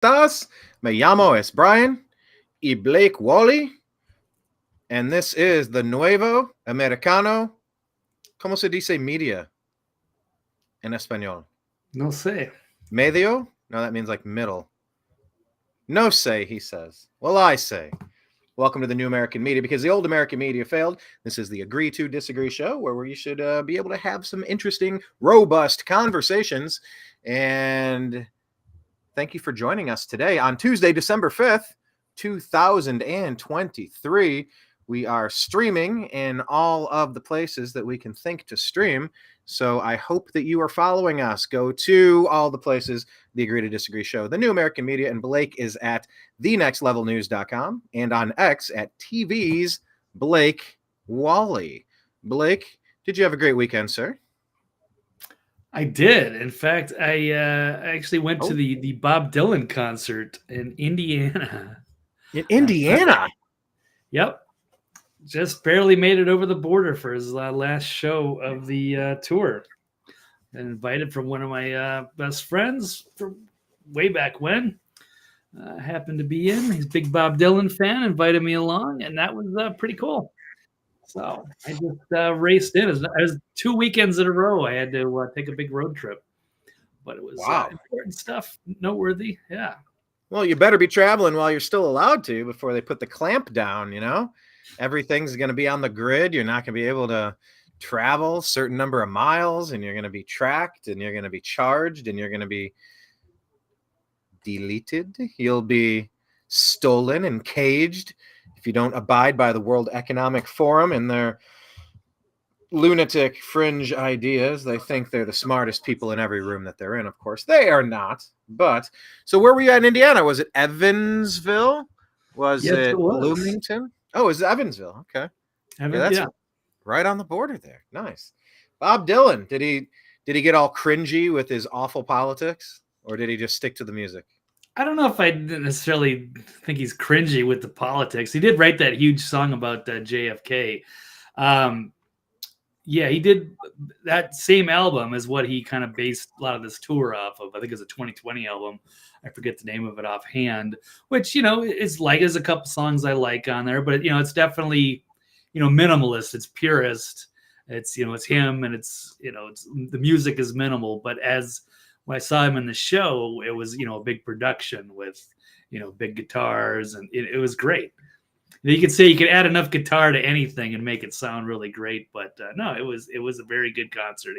estás? Me llamo es Brian y Blake Walley, and this is the Nuevo Americano. ¿Cómo se dice media en español? No sé. Medio? No, that means like middle. No say, he says. Well, I say. Welcome to the New American Media, because the old American media failed. This is the Agree to Disagree show, where you should be able to have some interesting, robust conversations. And thank you for joining us today on Tuesday, December 5th, 2023. We are streaming in all of the places that we can think to stream. So I hope that you are following us. Go to all the places, the Agree to Disagree show, the New American Media, and Blake is at thenextlevelnews.com and on X at TV's Blake Walley. Blake, did you have a great weekend, sir? I did. In fact, I actually went to the Bob Dylan concert in Indiana. In Indiana? Yep. Just barely made it over the border for his last show of the tour. And invited from one of my best friends from way back when. Happened to be in. He's a big Bob Dylan fan, invited me along, and that was pretty cool. So I just raced in. It was 2 weekends in a row. I had to take a big road trip. But it was important stuff, noteworthy. Yeah. Well, you better be traveling while you're still allowed to before they put the clamp down, you know? Everything's going to be on the grid. You're not going to be able to travel a certain number of miles, and you're going to be tracked, and you're going to be charged, and you're going to be deleted. You'll be stolen and caged if you don't abide by the World Economic Forum and their lunatic fringe ideas. They think they're the smartest people in every room that they're in. Of course, they are not. But so where were you at in Indiana? Was it Evansville? Was it Bloomington? Oh, it was Evansville. Okay. Yeah. Right on the border there. Nice. Bob Dylan, did he get all cringy with his awful politics, or did he just stick to the music? I don't know if I necessarily think he's cringy with the politics. He did write that huge song about JFK. Yeah, he did. That same album is what he kind of based a lot of this tour off of. I think it's a 2020 album. I forget the name of it offhand, which, is like, there's a couple songs I like on there, but it's definitely, minimalist. It's purist. It's, it's him, and it's the music is minimal. But when I saw him in the show, it was, a big production with, big guitars, and it was great. You could say you could add enough guitar to anything and make it sound really great, but no, it was a very good concert.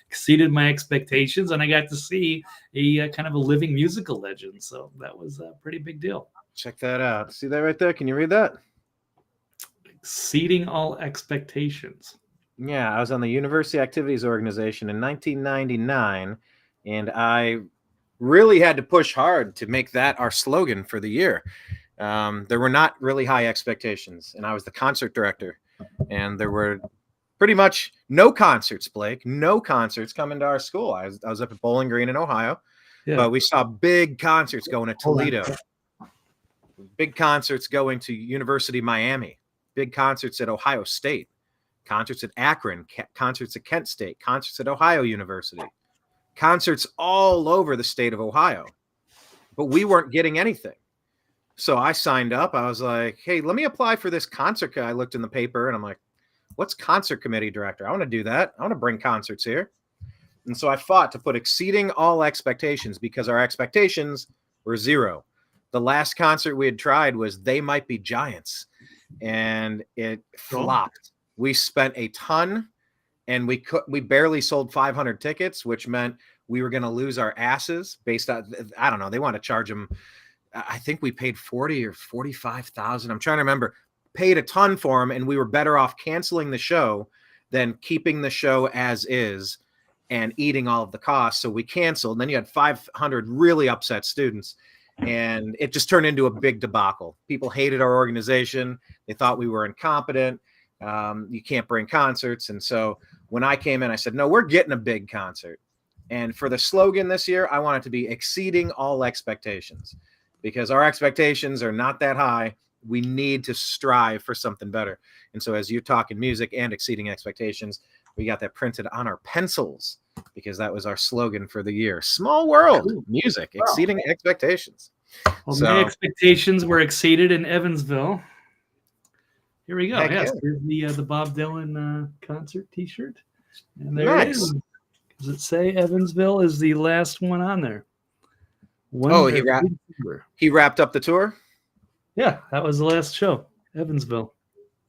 Exceeded my expectations, and I got to see a kind of a living musical legend, so that was a pretty big deal. Check that out. See that right there? Can you read that? Exceeding all expectations. Yeah, I was on the University Activities Organization in 1999, and I really had to push hard to make that our slogan for the year. There were not really high expectations, and I was the concert director, and there were pretty much no concerts, Blake, no concerts coming to our school. I was up at Bowling Green in Ohio, but we saw big concerts going to Toledo, big concerts going to University of Miami, big concerts at Ohio State, concerts at Akron, concerts at Kent State, concerts at Ohio University, concerts all over the state of Ohio, but we weren't getting anything. So I signed up. I was like, hey, let me apply for this concert. I looked in the paper, and I'm like, what's concert committee director? I want to do that. I want to bring concerts here. And so I fought to put exceeding all expectations, because our expectations were zero. The last concert we had tried was They Might Be Giants, and it flopped. We spent a ton, and we barely sold 500 tickets, which meant we were going to lose our asses based on, I don't know, they want to charge them. I think we paid $40,000 or $45,000. I'm trying to remember. Paid a ton for them, and we were better off canceling the show than keeping the show as is and eating all of the costs. So we canceled. And then you had 500 really upset students, and it just turned into a big debacle. People hated our organization. They thought we were incompetent. You can't bring concerts. And so when I came in, I said, no, we're getting a big concert. And for the slogan this year, I want it to be exceeding all expectations, because our expectations are not that high. We need to strive for something better. And so as you're talking music and exceeding expectations, we got that printed on our pencils, because that was our slogan for the year. Small world music, exceeding expectations. Well, So, my expectations were exceeded in Evansville. Here we go. Heck Yes, yeah. here's the Bob Dylan concert T-shirt, and there Nice. it is. Does it say Evansville is the last one on there? He wrapped up the tour. Yeah, that was the last show, Evansville.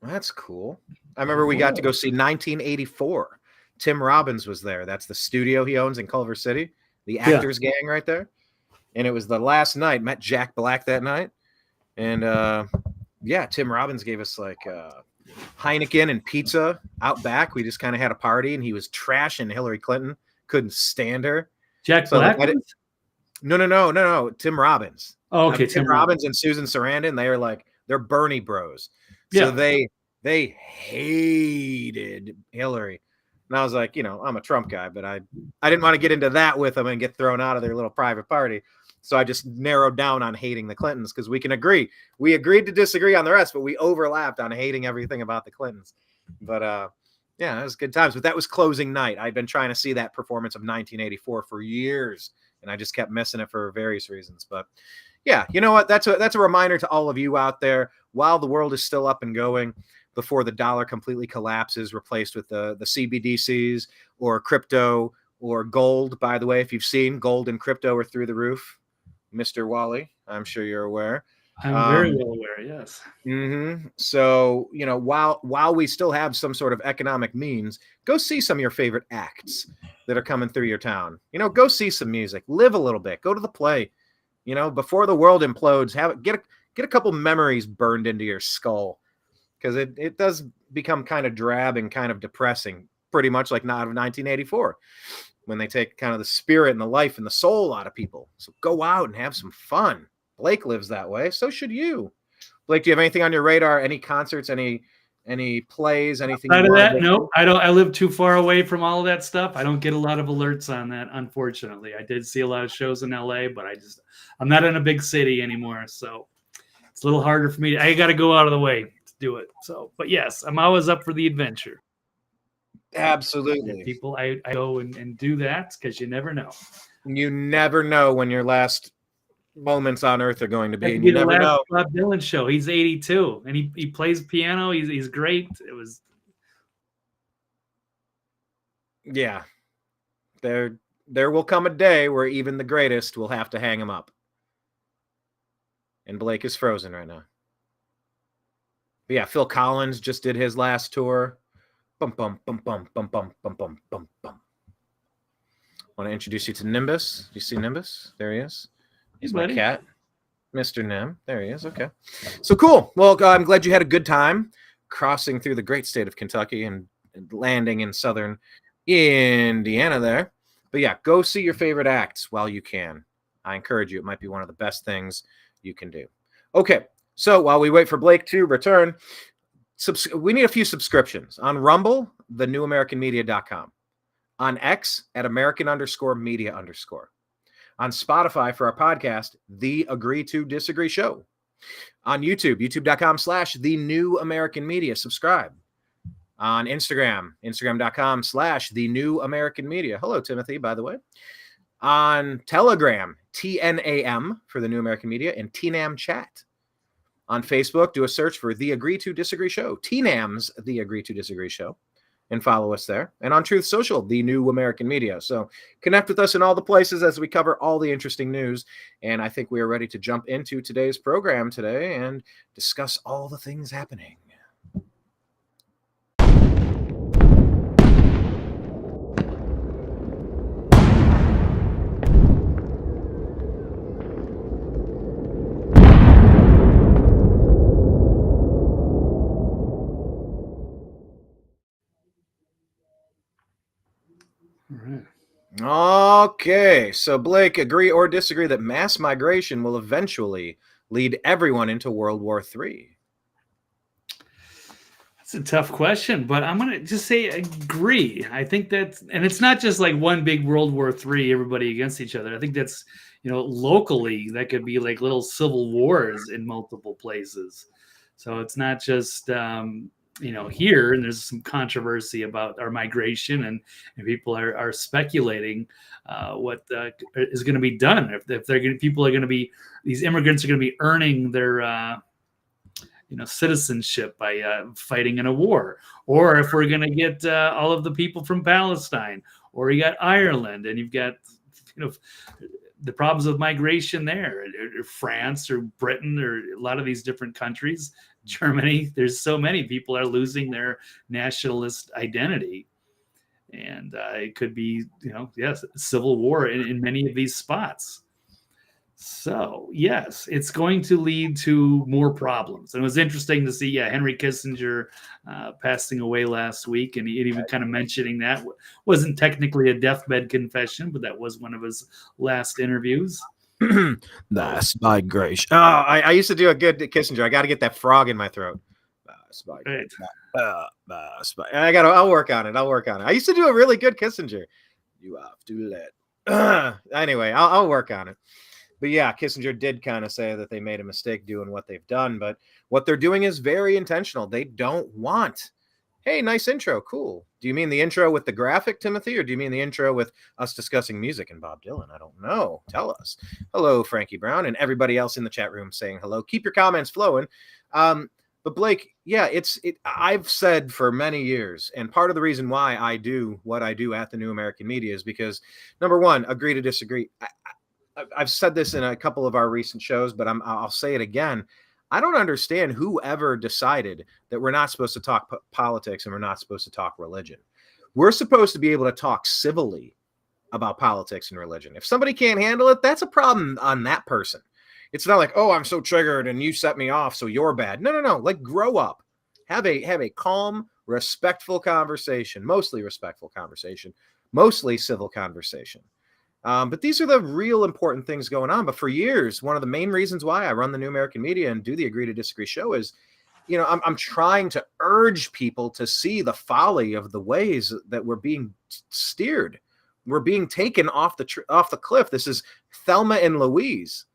That's cool. I remember we got to go see 1984. Tim Robbins was there. That's the studio he owns in Culver City, the Actors Gang right there. And it was the last night. Met Jack Black that night. And Tim Robbins gave us like Heineken and pizza out back. We just kind of had a party, and he was trashing Hillary Clinton. Couldn't stand her. Jack Black? No. Tim Robbins. Oh, okay. Tim Robbins and Susan Sarandon, they're Bernie bros. So they hated Hillary. And I was like, I'm a Trump guy, but I didn't want to get into that with them and get thrown out of their little private party. So I just narrowed down on hating the Clintons because we can agree. We agreed to disagree on the rest, but we overlapped on hating everything about the Clintons. But it was good times. But that was closing night. I'd been trying to see that performance of 1984 for years, and I just kept missing it for various reasons. But yeah, you know what? That's a reminder to all of you out there. While the world is still up and going, before the dollar completely collapses, replaced with the CBDCs or crypto or gold. By the way, if you've seen, gold and crypto are through the roof. Mr. Walley, I'm sure you're aware. I'm very well aware, yes. Mm-hmm. So, while we still have some sort of economic means, go see some of your favorite acts that are coming through your town. Go see some music, live a little bit, go to the play. Before the world implodes, get a couple memories burned into your skull, because it does become kind of drab and kind of depressing, pretty much like not of 1984. When they take kind of the spirit and the life and the soul out of people. So go out and have some fun. Blake lives that way. So should you. Blake, do you have anything on your radar? Any concerts, any plays, anything? Outside of that, no, I don't. I live too far away from all of that stuff. I don't get a lot of alerts on that, unfortunately. I did see a lot of shows in LA, but I'm not in a big city anymore. So it's a little harder for me. I got to go out of the way to do it. So, but yes, I'm always up for the adventure. Absolutely. People, I go and do that because you never know. You never know when your last moments on earth are going to be. And you never know. Bob Dylan show. He's 82 and he plays piano. He's great. It was. Yeah. There will come a day where even the greatest will have to hang him up. And Blake is frozen right now. But yeah, Phil Collins just did his last tour. Bum, bum, bum, bum, bum, bum, bum, bum, bum, bum. Want to introduce you to Nimbus. Do you see Nimbus? There he is. He's my cat. Mr. Nim. There he is. Okay. So cool. Well, I'm glad you had a good time crossing through the great state of Kentucky and landing in southern Indiana there. But yeah, go see your favorite acts while you can. I encourage you. It might be one of the best things you can do. Okay. So while we wait for Blake to return, we need a few subscriptions. On Rumble, thenewamericanmedia.com. On X, at American_media_. On Spotify for our podcast, The Agree to Disagree Show. On YouTube, youtube.com/thenewamericanmedia. Subscribe. On Instagram, instagram.com/thenewamericanmedia. Hello, Timothy, by the way. On Telegram, TNAM for The New American Media, and TNAM Chat. On Facebook, do a search for The Agree to Disagree Show, TNAM's The Agree to Disagree Show, and follow us there. And on Truth Social, The New American Media. So connect with us in all the places as we cover all the interesting news. And I think we are ready to jump into today's program today and discuss all the things happening. Okay, so Blake, agree or disagree that mass migration will eventually lead everyone into World War III? That's a tough question, but I'm going to just say agree. I think that's, and it's not just like one big World War III, everybody against each other. I think that's, locally, that could be like little civil wars in multiple places. So it's not just, here, and there's some controversy about our migration, and people are speculating what is going to be done if people are going to be, these immigrants are going to be earning their citizenship by fighting in a war, or if we're going to get all of the people from Palestine, or you got Ireland, and you've got the problems of migration there, or France or Britain or a lot of these different countries, Germany. There's so many people are losing their nationalist identity, and it could be civil war in many of these spots. So yes, it's going to lead to more problems. And it was interesting to see, Henry Kissinger passing away last week, and he even kind of mentioning that wasn't technically a deathbed confession, but that was one of his last interviews. That's migration. Oh, I used to do a good Kissinger. I got to get that frog in my throat. Right. I'll work on it. I used to do a really good Kissinger. You have to let. Anyway, I'll work on it. But yeah, Kissinger did kind of say that they made a mistake doing what they've done, but what they're doing is very intentional. They don't want, hey, nice intro, cool. Do you mean the intro with the graphic, Timothy, or do you mean the intro with us discussing music and Bob Dylan? I don't know. Tell us. Hello, Frankie Brown, and everybody else in the chat room saying hello. Keep your comments flowing. But Blake, yeah, I've said for many years, and part of the reason why I do what I do at the New American Media is because, number one, agree to disagree. I've said this in a couple of our recent shows, but I'll say it again. I don't understand whoever decided that we're not supposed to talk politics and we're not supposed to talk religion. We're supposed to be able to talk civilly about politics and religion. If somebody can't handle it, that's a problem on that person. It's not like, oh, I'm so triggered and you set me off, so you're bad. No. Like, grow up. Have a calm, respectful conversation, mostly respectful conversation, mostly civil conversation. But these are the real important things going on. But for years, one of the main reasons why I run the New American Media and do the Agree to Disagree show is, I'm trying to urge people to see the folly of the ways that we're being steered. We're being taken off the cliff. This is Thelma and Louise.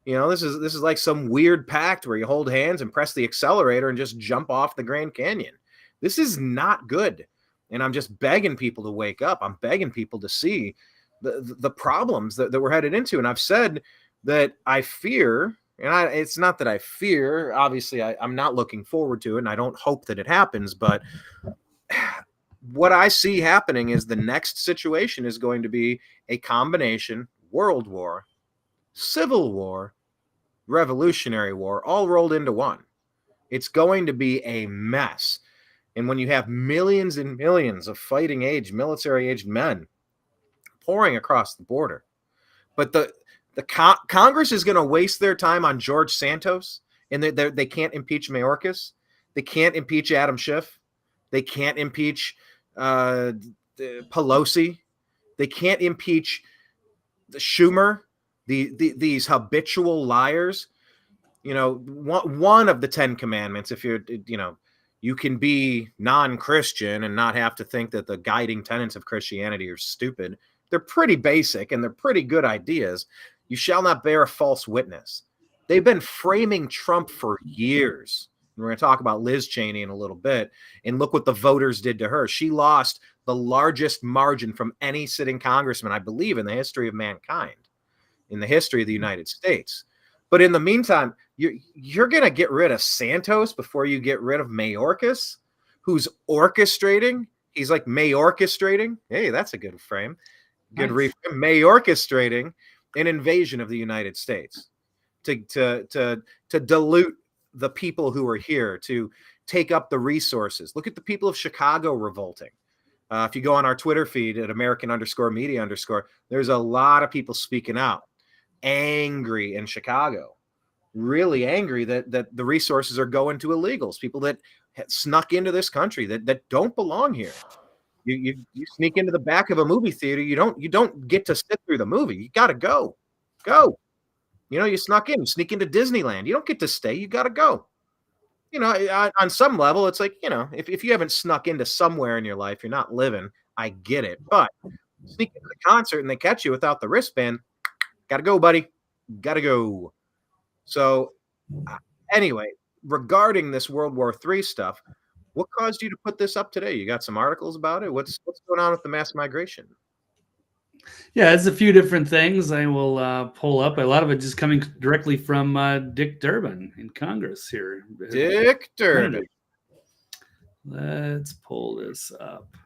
This is like some weird pact where you hold hands and press the accelerator and just jump off the Grand Canyon. This is not good. And I'm just begging people to wake up. I'm begging people to see the problems that we're headed into. And I've said that I fear, and it's not that I fear, obviously I'm not looking forward to it, and I don't hope that it happens, but what I see happening is the next situation is going to be a combination world war, civil war, revolutionary war, all rolled into one. It's going to be a mess. And when you have millions and millions of fighting age, military-aged men pouring across the border, but the Congress is going to waste their time on George Santos, and they can't impeach Mayorkas, they can't impeach Adam Schiff, they can't impeach Pelosi, they can't impeach the Schumer, these habitual liars. One of the 10 commandments, if you're, you can be non-Christian and not have to think that the guiding tenets of Christianity are stupid. They're pretty basic and they're pretty good ideas. You shall not bear a false witness. They've been framing Trump for years. We're going to talk about Liz Cheney in a little bit. And look what the voters did to her. She lost the largest margin from any sitting congressman, I believe, in the history of mankind, in the history of the United States. But in the meantime, you're going to get rid of Santos before you get rid of Mayorkas, who's orchestrating. He's like Mayorchestrating. Hey, that's a good frame. Good nice. Mayorchestrating an invasion of the United States to dilute the people who are here, to take up the resources. Look at the people of Chicago revolting. If you go on our Twitter feed at American_media_, there's a lot of people speaking out, angry in Chicago, really angry that the resources are going to illegals, people that snuck into this country that don't belong here. You sneak into the back of a movie theater. You don't get to sit through the movie. You got to go. You snuck in. You sneak into Disneyland. You don't get to stay. You got to go. On some level, it's like, if you haven't snuck into somewhere in your life, you're not living. I get it. But sneak into the concert and they catch you without the wristband. Got to go, buddy. Got to go. So anyway, regarding this World War III stuff, What caused you to put this up today? You got some articles about it? What's going on with the mass migration? Yeah, it's a few different things I will pull up. A lot of it just coming directly from Dick Durbin in Congress here. Dick Durbin. Let's pull this up.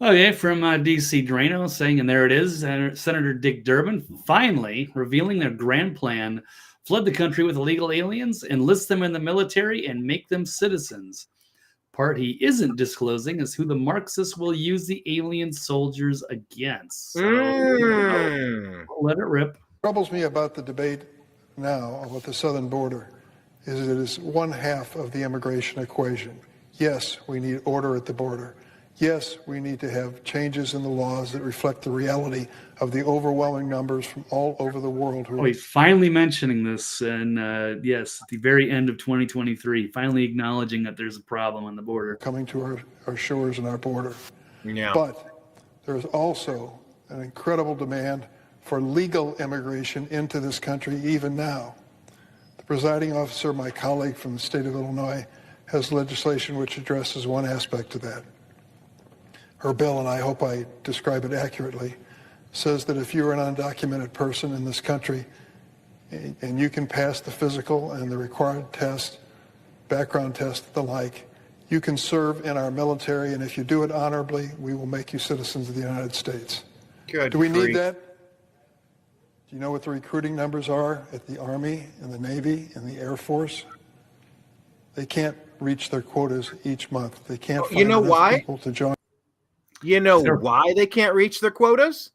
Okay, from DC Drano saying, and there it is, Senator Dick Durbin finally revealing their grand plan: flood the country with illegal aliens, enlist them in the military, and make them citizens. Part he isn't disclosing is who the Marxists will use the alien soldiers against. So, I'll let it rip. What troubles me about the debate now about the southern border is it is one half of the immigration equation. Yes, we need order at the border. Yes, we need to have changes in the laws that reflect the reality of the overwhelming numbers from all over the world. He's finally mentioning this, and yes, at the very end of 2023, finally acknowledging that there's a problem on the border. Coming to our shores and our border. Yeah. But there's also an incredible demand for legal immigration into this country even now. The presiding officer, my colleague from the state of Illinois, has legislation which addresses one aspect of that. Her bill, and I hope I describe it accurately, says that if you're an undocumented person in this country and you can pass the physical and the required test, background test, the like, you can serve in our military, and if you do it honorably, we will make you citizens of the United States. Good. Do we need that? Do you know what the recruiting numbers are at the Army and the Navy and the Air Force? They can't reach their quotas each month. They can't find enough people to join. You know why they can't reach their quotas?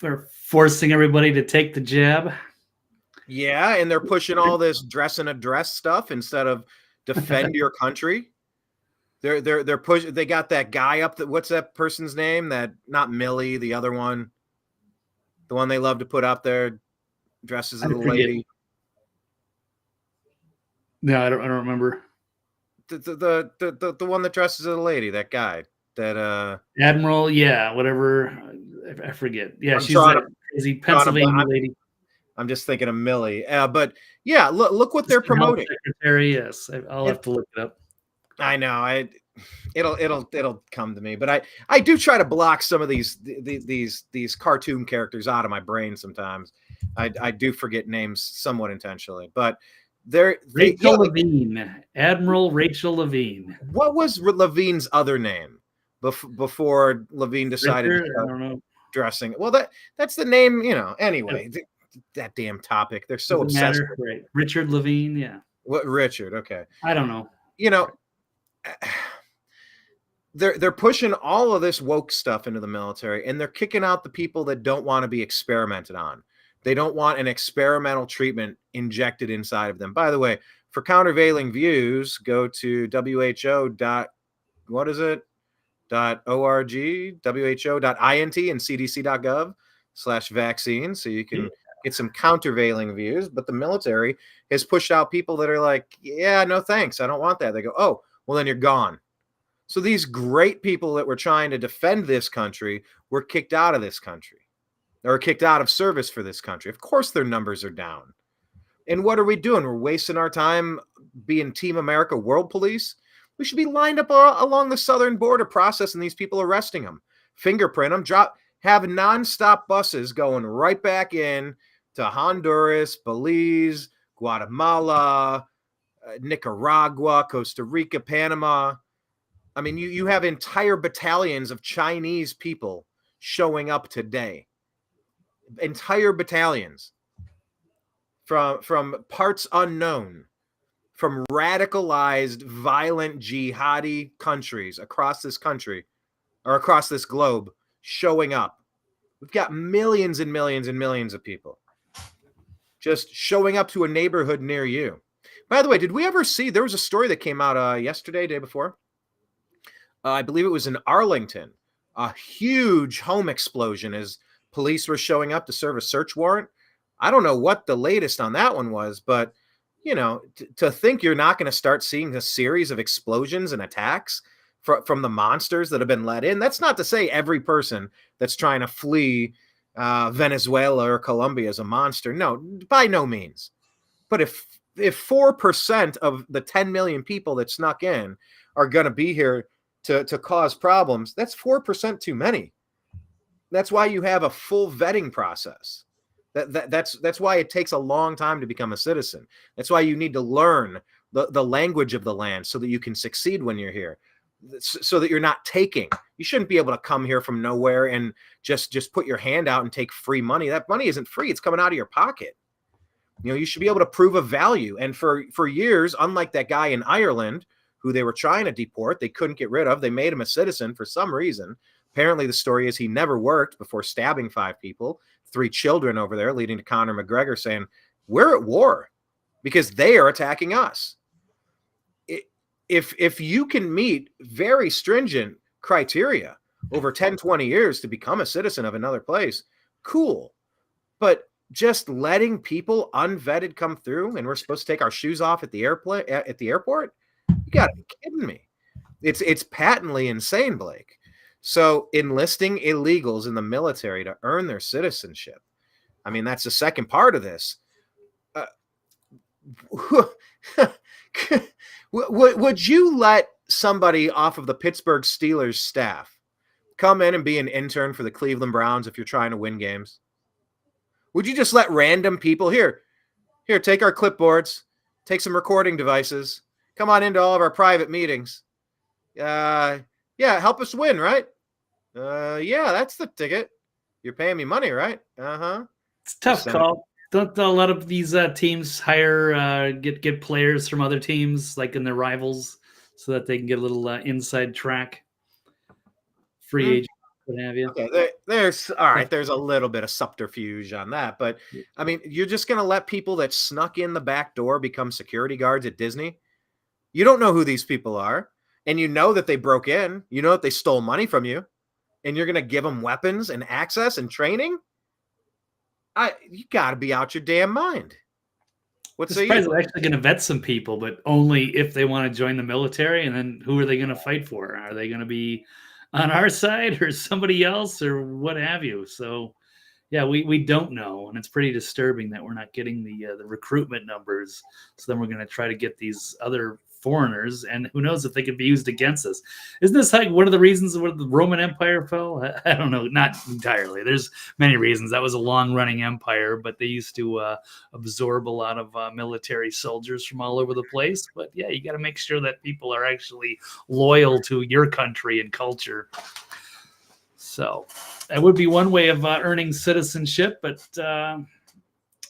They're forcing everybody to take the jab. Yeah, and they're pushing all this dress in a dress stuff instead of defend your country. They're pushing. They got that guy up. What's that person's name? That not Millie, the other one, the one they love to put up there, dresses as a lady. No, I don't remember. The one that dresses as a lady. That guy. That Admiral, yeah, whatever. I forget. Yeah, she's a crazy Pennsylvania lady. I'm just thinking of Millie. But yeah, look what they're promoting. Secretary, yes. I'll have to look it up. I know. It'll come to me, but I do try to block some of these cartoon characters out of my brain sometimes. I do forget names somewhat intentionally, but Rachel LaVine, Admiral Rachel LaVine. What was LaVine's other name before LaVine decided to start dressing? Well, that's the name, Anyway, that damn topic. They're so obsessed. Right. Richard LaVine, yeah. What Richard? Okay. I don't know. They're pushing all of this woke stuff into the military, and they're kicking out the people that don't want to be experimented on. They don't want an experimental treatment injected inside of them. By the way, for Counterveiling Views, go to WHO.org, WHO.int, and cdc.gov/vaccine, so you can get some countervailing views. But the military has pushed out people that are like, yeah, no thanks, I don't want that. They go, oh, well, then you're gone. So these great people that were trying to defend this country were kicked out of this country, or kicked out of service for this country. Of course their numbers are down. And what are we doing? We're wasting our time being Team America World Police. We should be lined up along the southern border processing these people, arresting them, fingerprint them, have nonstop buses going right back in to Honduras, Belize, Guatemala, Nicaragua, Costa Rica, Panama. I mean, you have entire battalions of Chinese people showing up today. Entire battalions from parts unknown, from radicalized, violent, jihadi countries across this country or across this globe showing up. We've got millions and millions and millions of people just showing up to a neighborhood near you. By the way, did we ever see, there was a story that came out yesterday, day before. I believe it was in Arlington, a huge home explosion as police were showing up to serve a search warrant. I don't know what the latest on that one was, but to think you're not going to start seeing a series of explosions and attacks from the monsters that have been let in. That's not to say every person that's trying to flee Venezuela or Colombia is a monster. No, by no means. But if 4% of the 10 million people that snuck in are going to be here to cause problems, that's 4% too many. That's why you have a full vetting process. That's why it takes a long time to become a citizen. That's why you need to learn the language of the land so that you can succeed when you're here, so that you're not taking. You shouldn't be able to come here from nowhere and just put your hand out and take free money. That money isn't free. It's coming out of your pocket. You should be able to prove a value. And for years, unlike that guy in Ireland who they were trying to deport, they couldn't get rid of. They made him a citizen for some reason. Apparently, the story is he never worked before stabbing 5 people, 3 children over there, leading to Conor McGregor saying, we're at war because they are attacking us. If you can meet very stringent criteria over 10, 20 years to become a citizen of another place, cool. But just letting people unvetted come through and we're supposed to take our shoes off at the airport, you got to be kidding me. It's patently insane, Blake. So enlisting illegals in the military to earn their citizenship, I mean, that's the second part of this. Would you let somebody off of the Pittsburgh Steelers staff come in and be an intern for the Cleveland Browns if you're trying to win games? Would you just let random people here, take our clipboards, take some recording devices, come on into all of our private meetings? Yeah, help us win, right? Yeah, that's the ticket. You're paying me money, right? Uh-huh. It's a tough call. Don't a lot of these teams hire get players from other teams, like in their rivals, so that they can get a little inside track, free agent, what have you? Okay, there's all right. There's a little bit of subterfuge on that, but I mean, you're just gonna let people that snuck in the back door become security guards at Disney? You don't know who these people are, and you know that they broke in. You know that they stole money from you, and you're gonna give them weapons and access and training? You got to be out your damn mind. What's the president actually going to vet some people, but only if they want to join the military? And then who are they going to fight for? Are they going to be on our side or somebody else or what have you? So, yeah, we don't know, and it's pretty disturbing that we're not getting the recruitment numbers. So then we're going to try to get these other foreigners, and who knows if they could be used against us. Isn't this like one of the reasons where the Roman Empire fell? I don't know, not entirely. There's many reasons. That was a long-running empire, but they used to absorb a lot of military soldiers from all over the place. But yeah, you got to make sure that people are actually loyal to your country and culture. So that would be one way of earning citizenship, but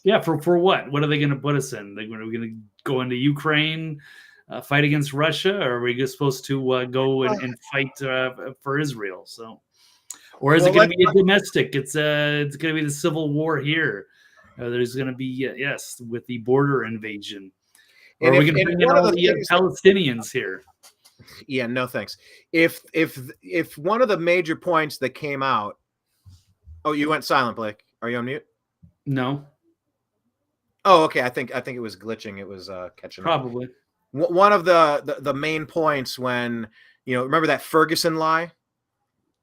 yeah, for what? What are they going to put us in? Are we going to go into Ukraine, fight against Russia, or are we just supposed to go and fight for Israel? So, or is it going to be a domestic? It's going to be the civil war here. There's going to be yes, with the border invasion. Or are we going to bring in all the Palestinians here? Yeah, no thanks. If one of the major points that came out, oh, you went silent, Blake. Are you on mute? No. Oh, okay. I think it was glitching. It was catching probably. Up. One of the main points when, remember that Ferguson lie?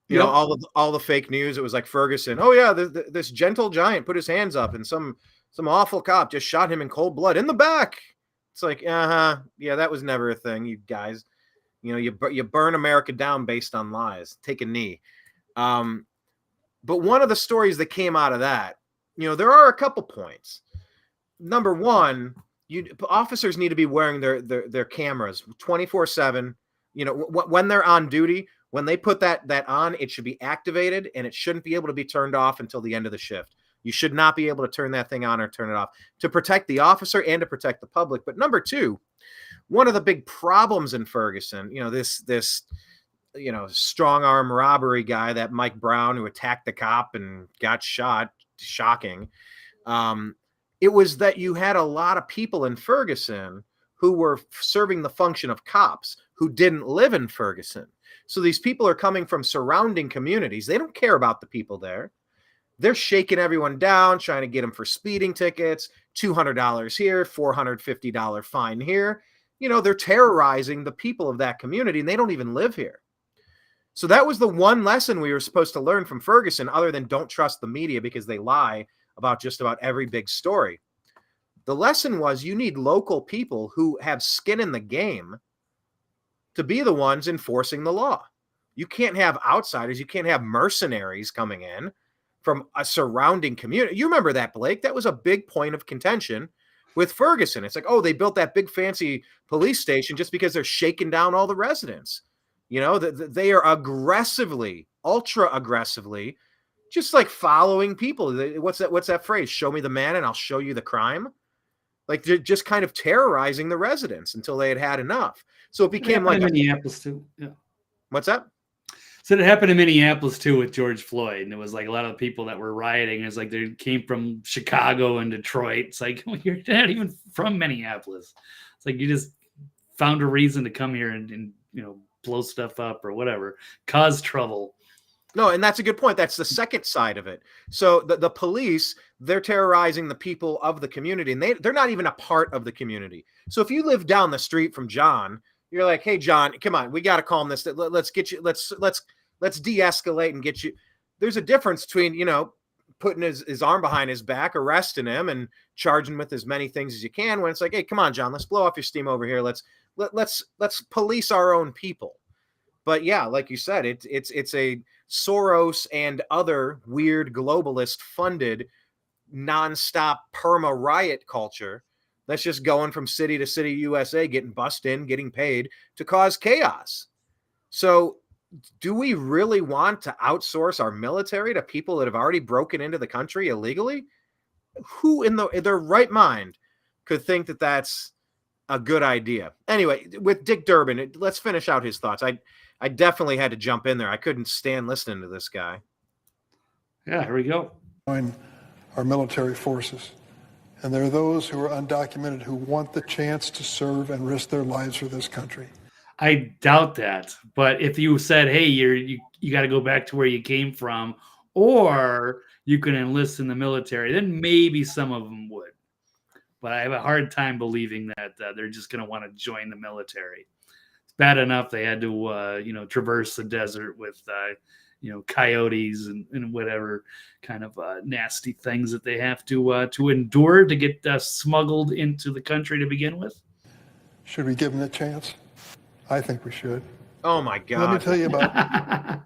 You know, all the fake news. It was like Ferguson. Oh yeah, this gentle giant put his hands up, and some awful cop just shot him in cold blood in the back. It's like, yeah, that was never a thing, you guys. You burn America down based on lies. Take a knee. But one of the stories that came out of that, there are a couple points. Number one, officers need to be wearing their cameras 24/7. When they're on duty, when they put that on, it should be activated, and it shouldn't be able to be turned off until the end of the shift. You should not be able to turn that thing on or turn it off to protect the officer and to protect the public. But number two, one of the big problems in Ferguson, this strong arm robbery guy, that Mike Brown who attacked the cop and got shot, shocking. It was that you had a lot of people in Ferguson who were serving the function of cops who didn't live in Ferguson. So these people are coming from surrounding communities. They don't care about the people there. They're shaking everyone down, trying to get them for speeding tickets, $200 here, $450 fine here. They're terrorizing the people of that community, and they don't even live here. So that was the one lesson we were supposed to learn from Ferguson, other than don't trust the media because they lie about just about every big story. The lesson was you need local people who have skin in the game to be the ones enforcing the law. You can't have outsiders. You can't have mercenaries coming in from a surrounding community. You remember that, Blake? That was a big point of contention with Ferguson. It's like, oh, they built that big fancy police station just because they're shaking down all the residents. You know, they are aggressively, ultra aggressively, just like following people. What's that phrase? Show me the man and I'll show you the crime. Like they're just kind of terrorizing the residents until they had enough. So it became like Minneapolis too. Yeah. What's that? So it happened in Minneapolis too with George Floyd, and it was like a lot of the people that were rioting. It's like they came from Chicago and Detroit. It's like, well, you're not even from Minneapolis. It's like you just found a reason to come here and blow stuff up or whatever, cause trouble. No, and that's a good point. That's the second side of it. So the police, they're terrorizing the people of the community, and they're not even a part of the community. So if you live down the street from John, you're like, hey, John, come on, we got to calm this. Let's get you. Let's de-escalate and get you. There's a difference between, putting his arm behind his back, arresting him and charging with as many things as you can, when it's like, hey, come on, John, let's blow off your steam over here. Let's police our own people. But yeah, like you said, it's a Soros and other weird globalist funded nonstop perma riot culture that's just going from city to city USA, getting bussed in, getting paid to cause chaos. So do we really want to outsource our military to people that have already broken into the country illegally? Who in their right mind could think that that's a good idea? Anyway, with Dick Durban, let's finish out his thoughts. I definitely had to jump in there. I couldn't stand listening to this guy. Yeah, here we go. Our military forces. And there are those who are undocumented who want the chance to serve and risk their lives for this country. I doubt that. But if you said, hey, you got to go back to where you came from, or you can enlist in the military, then maybe some of them would. But I have a hard time believing that they're just going to want to join the military. It's bad enough they had to, traverse the desert with, coyotes and whatever kind of nasty things that they have to endure to get smuggled into the country to begin with. Should we give them a chance? I think we should. Oh my God! Let me tell you about.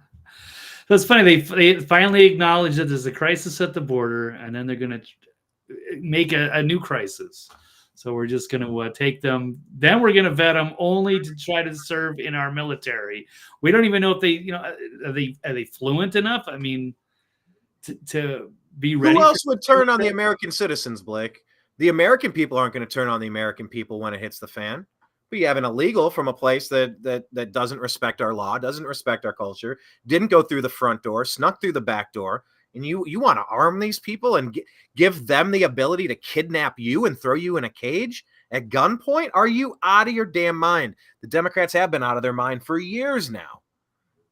So it's funny. They finally acknowledge that there's a crisis at the border, and then they're going to make a new crisis. So we're just going to take them. Then we're going to vet them only to try to serve in our military. We don't even know if they, are they fluent enough? I mean, to be ready. Who else would turn on the American citizens, Blake? The American people aren't going to turn on the American people when it hits the fan. But you have an illegal from a place that doesn't respect our law, doesn't respect our culture, didn't go through the front door, snuck through the back door. And you want to arm these people and give them the ability to kidnap you and throw you in a cage at gunpoint? Are you out of your damn mind? The Democrats have been out of their mind for years now.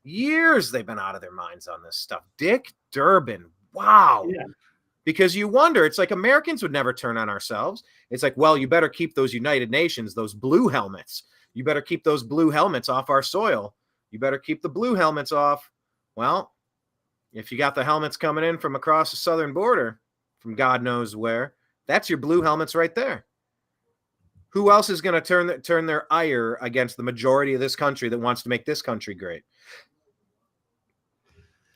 Years they've been out of their minds on this stuff. Dick Durban. Wow. Yeah. Because you wonder, it's like Americans would never turn on ourselves. It's like, well, you better keep those United Nations, those blue helmets. You better keep those blue helmets off our soil. You better keep the blue helmets off. Well, if you got the helmets coming in from across the southern border, from God knows where, that's your blue helmets right there. Who else is going to turn their ire against the majority of this country that wants to make this country great?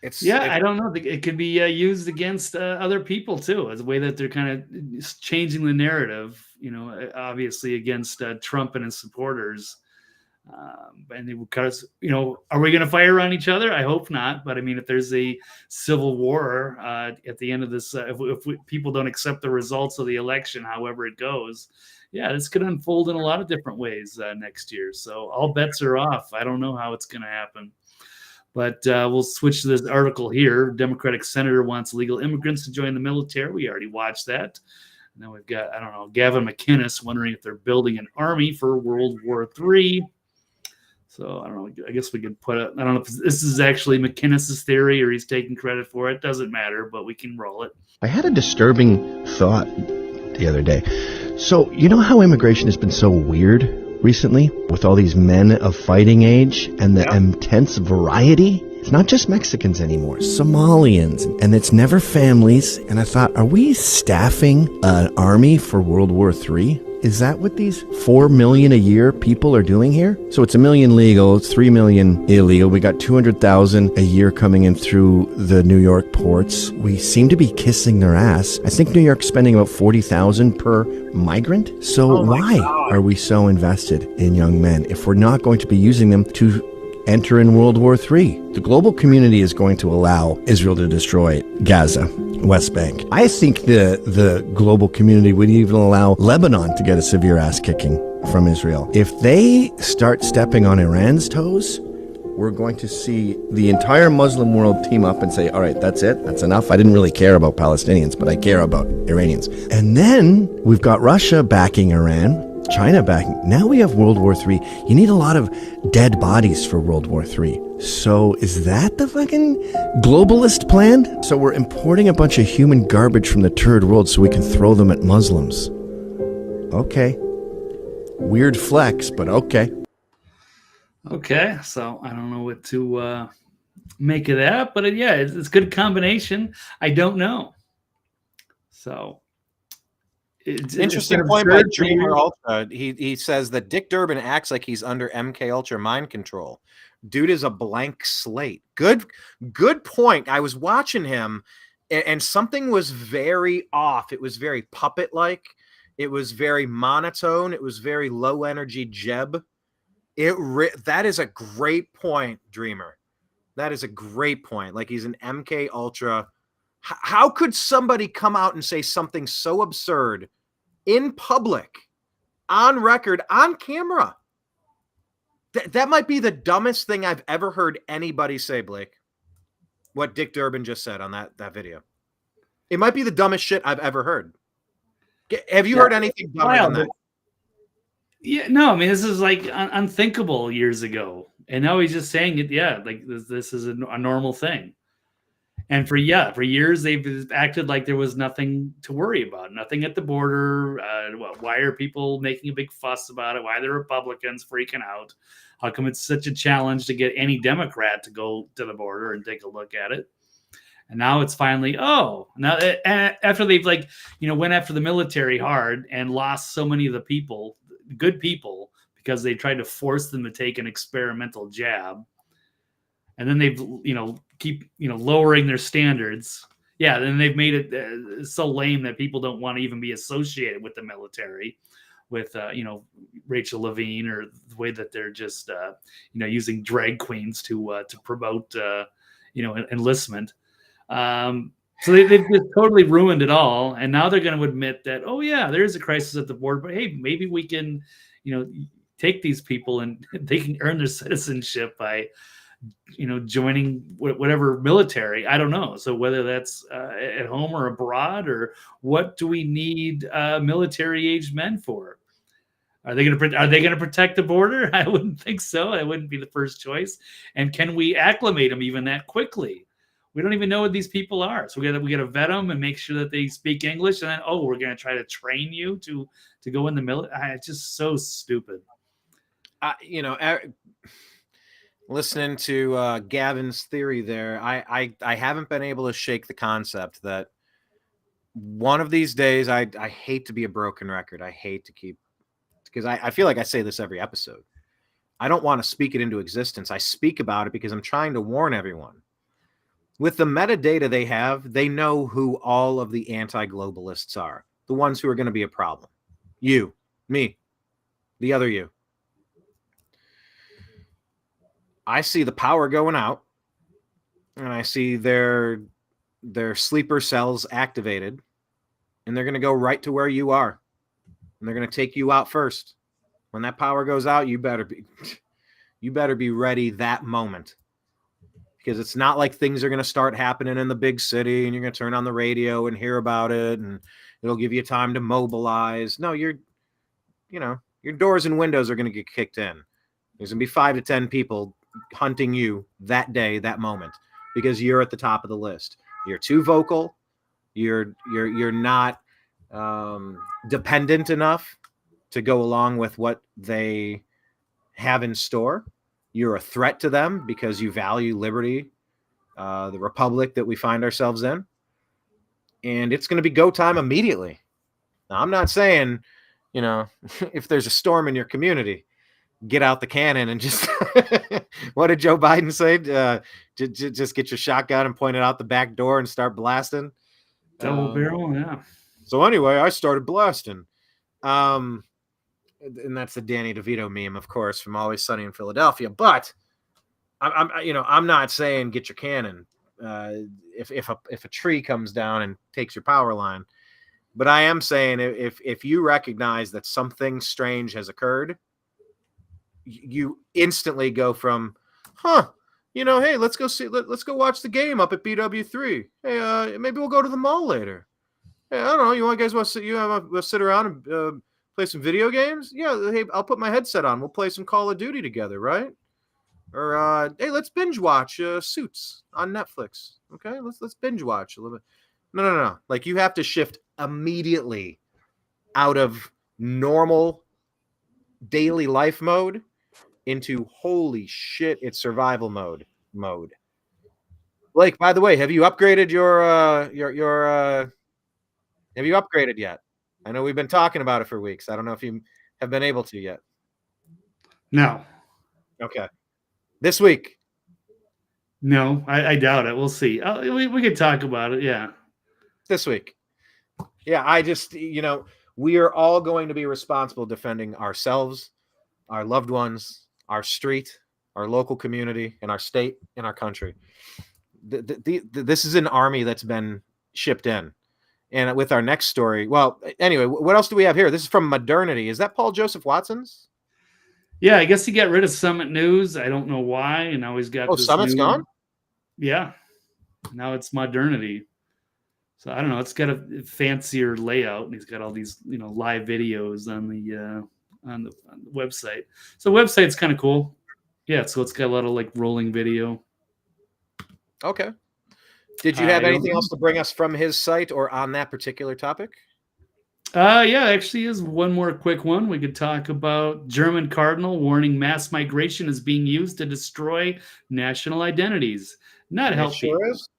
I don't know. It could be used against other people too, as a way that they're kind of changing the narrative. Obviously against Trump and his supporters. And because are we going to fire on each other? I hope not. But I mean, if there's a civil war at the end of this, if people don't accept the results of the election, however it goes, this could unfold in a lot of different ways next year. So all bets are off. I don't know how it's going to happen. But we'll switch to this article here. Democratic senator wants illegal immigrants to join the military. We already watched that. And then we've got, Gavin McInnes wondering if they're building an army for World War III. So I don't know. I guess we could I don't know if this is actually McInnes' theory or he's taking credit for it. Doesn't matter, but we can roll it. I had a disturbing thought the other day. So you know how immigration has been so weird recently with all these men of fighting age and the intense variety? It's not just Mexicans anymore, Somalians, and it's never families. And I thought, are we staffing an army for World War III? Is that what these 4 million a year people are doing here? So it's 1 million legal, it's 3 million illegal. We got 200,000 a year coming in through the New York ports. We seem to be kissing their ass. I think New York's spending about 40,000 per migrant. So why are we so invested in young men if we're not going to be using them to enter in World War III? The global community is going to allow Israel to destroy Gaza, West Bank. I think the global community would even allow Lebanon to get a severe ass kicking from Israel. If they start stepping on Iran's toes, we're going to see the entire Muslim world team up and say, all right, that's it. That's enough. I didn't really care about Palestinians, but I care about Iranians. And then we've got Russia backing Iran, China backing. Now we have World War III. You need a lot of dead bodies for World War III. So is that the fucking globalist plan? So we're importing a bunch of human garbage from the third world so we can throw them at Muslims. Okay. Weird flex, but okay. Okay, so I don't know what to make of that, but yeah, it's a good combination. I don't know. So it's interesting point by Dreamer Ultra. He says that Dick Durbin acts like he's under MK Ultra mind control. Dude is a blank slate. Good point. I was watching him, and something was very off. It was very puppet-like. It was very monotone. It was very low energy Jeb. That is a great point, Dreamer. That is a great point. Like he's an MK Ultra. How could somebody come out and say something so absurd in public, on record, on camera? That might be the dumbest thing I've ever heard anybody say, Blake. What Dick Durbin just said on that video. It might be the dumbest shit I've ever heard. Have you heard anything dumber than that? Yeah, no, I mean, this is like unthinkable years ago. And now he's just saying it. Yeah, like this is a normal thing. And for years, they've acted like there was nothing to worry about, nothing at the border. Why are people making a big fuss about it? Why are the Republicans freaking out? How come it's such a challenge to get any Democrat to go to the border and take a look at it? And now it's finally, now after they've went after the military hard and lost so many of the people, good people, because they tried to force them to take an experimental jab. And then they've, keep lowering their standards. Yeah, then they've made it so lame that people don't want to even be associated with the military, with Rachel LaVine, or the way that they're just using drag queens to promote enlistment. So they've just totally ruined it all, and now they're going to admit that, oh yeah, there is a crisis at the border, but hey, maybe we can take these people and they can earn their citizenship by joining whatever military. I don't know. So whether that's at home or abroad, or what do we need military-aged men for? Are they going to protect the border? I wouldn't think so. That wouldn't be the first choice. And can we acclimate them even that quickly? We don't even know what these people are. So we got to vet them and make sure that they speak English. And then, we're going to try to train you to go in the military. It's just so stupid. Listening to Gavin's theory there, I haven't been able to shake the concept that one of these days, I hate to be a broken record. I hate to keep, because I feel like I say this every episode. I don't want to speak it into existence. I speak about it because I'm trying to warn everyone. With the metadata they have, they know who all of the anti-globalists are. The ones who are going to be a problem. You, me, the other you. I see the power going out, and I see their sleeper cells activated, and they're going to go right to where you are, and they're going to take you out first. When that power goes out, you better be ready that moment, because it's not like things are going to start happening in the big city, and you're going to turn on the radio and hear about it, and it'll give you time to mobilize. No, your doors and windows are going to get kicked in. There's going to be 5 to 10 people hunting you that day, that moment, because you're at the top of the list. You're too vocal. You're not dependent enough to go along with what they have in store. You're a threat to them because you value liberty, the republic that we find ourselves in. And it's going to be go time immediately. Now, I'm not saying you know, if there's a storm in your community, get out the cannon and just what did Joe Biden say? Just get your shotgun and point it out the back door and start blasting. Double barrel, yeah. So anyway, I started blasting. And that's the Danny DeVito meme, of course, from Always Sunny in Philadelphia. But I'm not saying get your cannon if a tree comes down and takes your power line. But I am saying if you recognize that something strange has occurred, you instantly go from, hey, let's go watch the game up at BW3. Hey, maybe we'll go to the mall later. Hey, I don't know. You guys want to sit around and play some video games? Yeah. Hey, I'll put my headset on. We'll play some Call of Duty together, right? Or hey, let's binge watch Suits on Netflix. Okay, let's binge watch a little bit. No. Like, you have to shift immediately out of normal daily life mode into holy shit, it's survival mode. Blake, by the way, have you upgraded your have you upgraded yet? I know we've been talking about it for weeks. I don't know if you have been able to yet. No. Okay. This week. No, I doubt it. We'll see. We could talk about it. Yeah. This week. Yeah, I just, we are all going to be responsible defending ourselves, our loved ones, our street, our local community, and our state, and our country. This is an army that's been shipped in. And with our next story, well, anyway, what else do we have here? This is from Modernity. Is that Paul Joseph Watson's? Yeah, I guess he got rid of Summit News. I don't know why. And now he's got this Summit's gone? Yeah. Now it's Modernity. So I don't know. It's got a fancier layout, and he's got all these, live videos on the website. So the website's kind of cool. Yeah, so it's got a lot of like rolling video. Okay. Did you have anything else to bring us from his site or on that particular topic? Yeah, actually is one more quick one. We could talk about German Cardinal warning mass migration is being used to destroy national identities. Not help people. Sure is.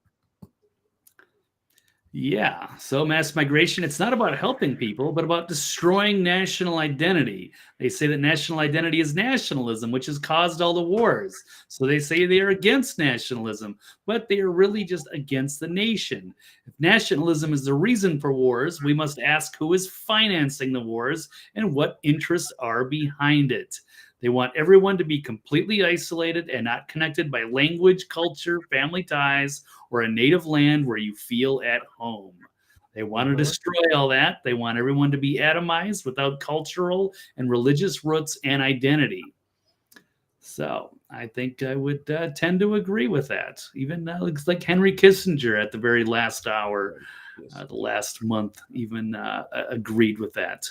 Yeah, so mass migration, it's not about helping people, but about destroying national identity. They say that national identity is nationalism, which has caused all the wars. So they say they are against nationalism, but they are really just against the nation. If nationalism is the reason for wars, we must ask who is financing the wars and what interests are behind it. They want everyone to be completely isolated and not connected by language, culture, family ties, or a native land where you feel at home. They want to destroy all that. They want everyone to be atomized without cultural and religious roots and identity. So I think I would tend to agree with that. Even looks like Henry Kissinger at the very last hour, the last month, even agreed with that.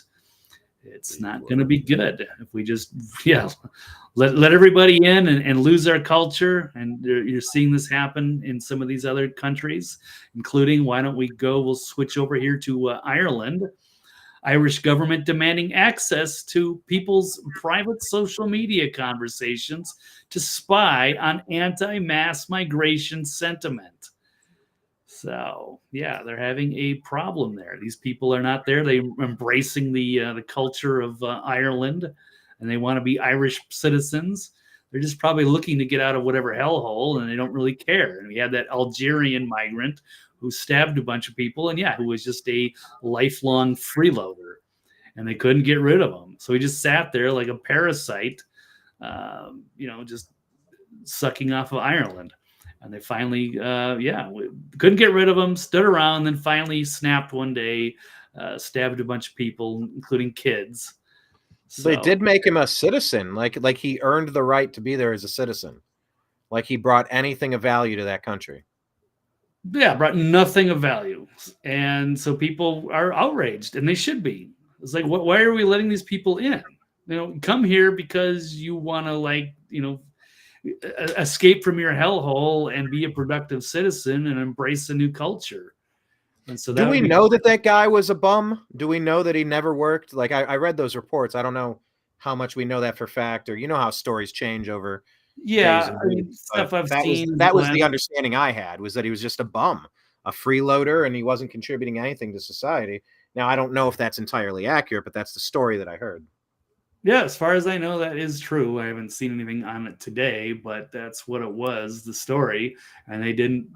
It's not going to be good if we just, let everybody in and lose our culture. And you're seeing this happen in some of these other countries, including, we'll switch over here to Ireland. Irish government demanding access to people's private social media conversations to spy on anti-mass migration sentiment. So, they're having a problem there. These people are not there. They're embracing the culture of Ireland, and they want to be Irish citizens. They're just probably looking to get out of whatever hellhole, and they don't really care. And we had that Algerian migrant who stabbed a bunch of people, and who was just a lifelong freeloader, and they couldn't get rid of him. So he just sat there like a parasite, just sucking off of Ireland. And they finally, couldn't get rid of him, stood around, then finally snapped one day, stabbed a bunch of people, including kids. So, they did make him a citizen, like he earned the right to be there as a citizen. Like he brought anything of value to that country. Yeah, brought nothing of value. And so people are outraged, and they should be. It's like, why are we letting these people in? Come here because you want to, escape from your hellhole and be a productive citizen and embrace a new culture. And so do we know that guy was a bum? Do we know that he never worked? Like I read those reports. I don't know how much we know that for fact, or how stories change over. Yeah, stuff I've seen. That was the understanding I had, was that he was just a bum, a freeloader, and he wasn't contributing anything to society. Now, I don't know if that's entirely accurate, but that's the story that I heard. Yeah, as far as I know, that is true. I haven't seen anything on it today, but that's what it was, the story. And they didn't,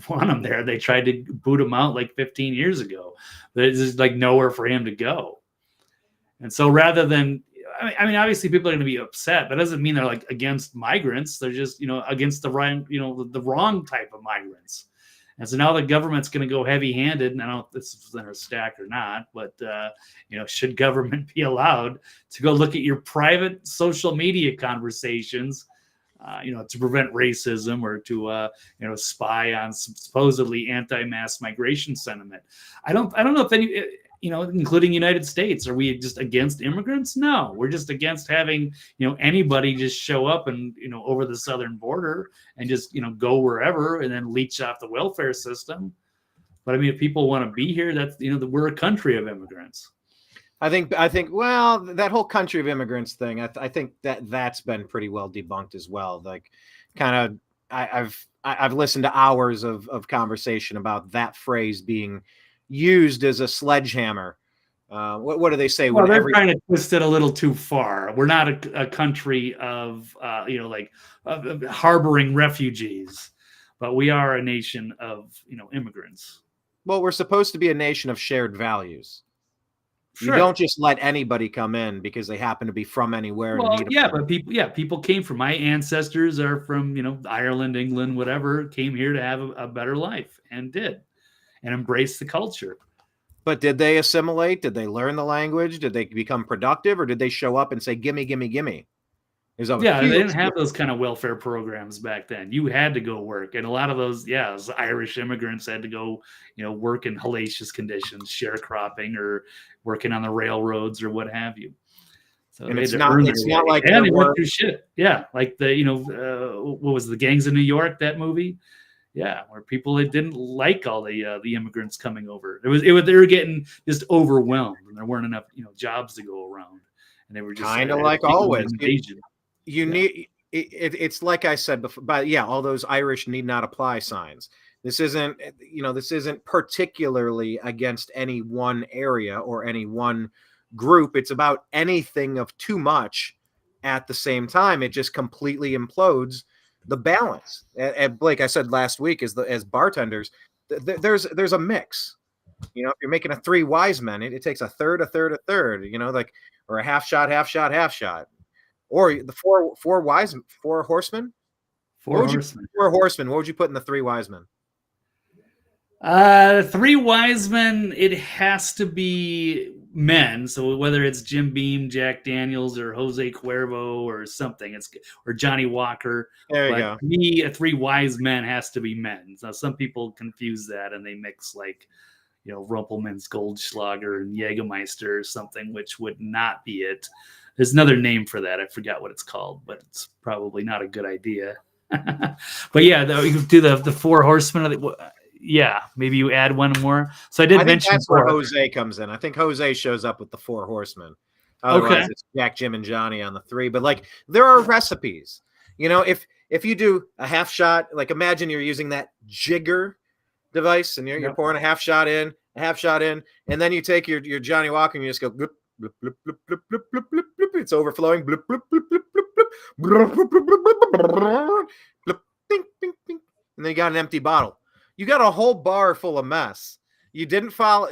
want him there. They tried to boot him out like 15 years ago. There's just like nowhere for him to go. And so rather than, I mean, obviously people are going to be upset, but it doesn't mean they're like against migrants. They're just, against the right, the wrong type of migrants. And so now the government's going to go heavy-handed, and I don't know if this is in a stack or not, but, should government be allowed to go look at your private social media conversations, to prevent racism or to, spy on supposedly anti-mass migration sentiment? I don't know if any, including United States, are we just against immigrants? No, we're just against having, anybody just show up and, over the southern border and just, go wherever and then leech off the welfare system. But I mean, if people want to be here, that's, we're a country of immigrants. I think, well, that whole country of immigrants thing, I think that's been pretty well debunked as well. Like kind of, I've listened to hours of conversation about that phrase being used as a sledgehammer. What do they say? Well, they're trying to twist it a little too far. We're not a country of harboring refugees, but we are a nation of immigrants. Well, we're supposed to be a nation of shared values. Sure. You don't just let anybody come in because they happen to be from anywhere. Well, but people came from. My ancestors are from Ireland, England, whatever. Came here to have a better life and did. And embrace the culture. But did they assimilate? Did they learn the language? Did they become productive? Or did they show up and say, gimme, gimme, gimme? They didn't have those kind of welfare programs back then. You had to go work. And a lot of those Irish immigrants had to go, work in hellacious conditions, sharecropping or working on the railroads or what have you. So and it's not like they went through shit. Yeah. Like the, what was the Gangs of New York, that movie? Yeah, where people didn't like all the immigrants coming over. They were getting just overwhelmed, and there weren't enough jobs to go around, and they were just kind of like always. It's like I said before, but all those Irish need not apply signs. This isn't particularly against any one area or any one group. It's about anything of too much at the same time. It just completely implodes the balance. And Blake, I said last week, as bartenders, there's a mix. If you're making a three wise men, it takes a third, or a half shot, or the four horsemen. Four horsemen. Four horsemen. What would you put in the three wise men? Three wise men. It has to be men. So whether it's Jim Beam, Jack Daniels, or Jose Cuervo, or something, or Johnny Walker. There you go. To me, a three wise men has to be men. So some people confuse that and they mix Rumpelmann's Goldschlager and Jägermeister or something, which would not be it. There's another name for that. I forgot what it's called, but it's probably not a good idea. But you do the four horsemen. Maybe you add one more. So I did mention that's where Jose comes in. I think Jose shows up with the four horsemen. Otherwise, it's Jack, Jim, and Johnny on the three. But there are recipes. If you do a half shot, imagine you're using that jigger device and you're pouring a half shot in, and then you take your Johnny Walker and you just go bloop, bloop, bloop, bloop, bloop, bloop, bloop, bloop, bloop. It's overflowing. Bloop, bloop, bloop, bloop, bloop, bloop, bloop, bloop, bloop, bing, bing, bing. And then you got an empty bottle. You got a whole bar full of mess. You didn't follow,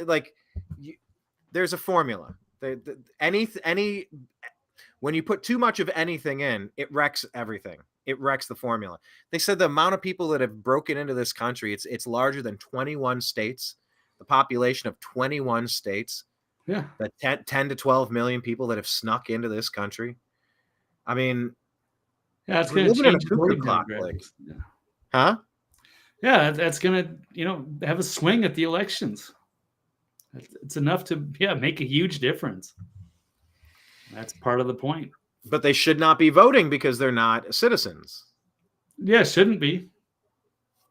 there's a formula. When you put too much of anything in, it wrecks everything. It wrecks the formula. They said the amount of people that have broken into this country, it's larger than 21 states, the population of 21 states. Yeah. The 10 to 12 million people that have snuck into this country. I mean, it's going to change the clock. Huh? Yeah, that's going to, have a swing at the elections. It's enough to, make a huge difference. That's part of the point. But they should not be voting because they're not citizens. Yeah, shouldn't be.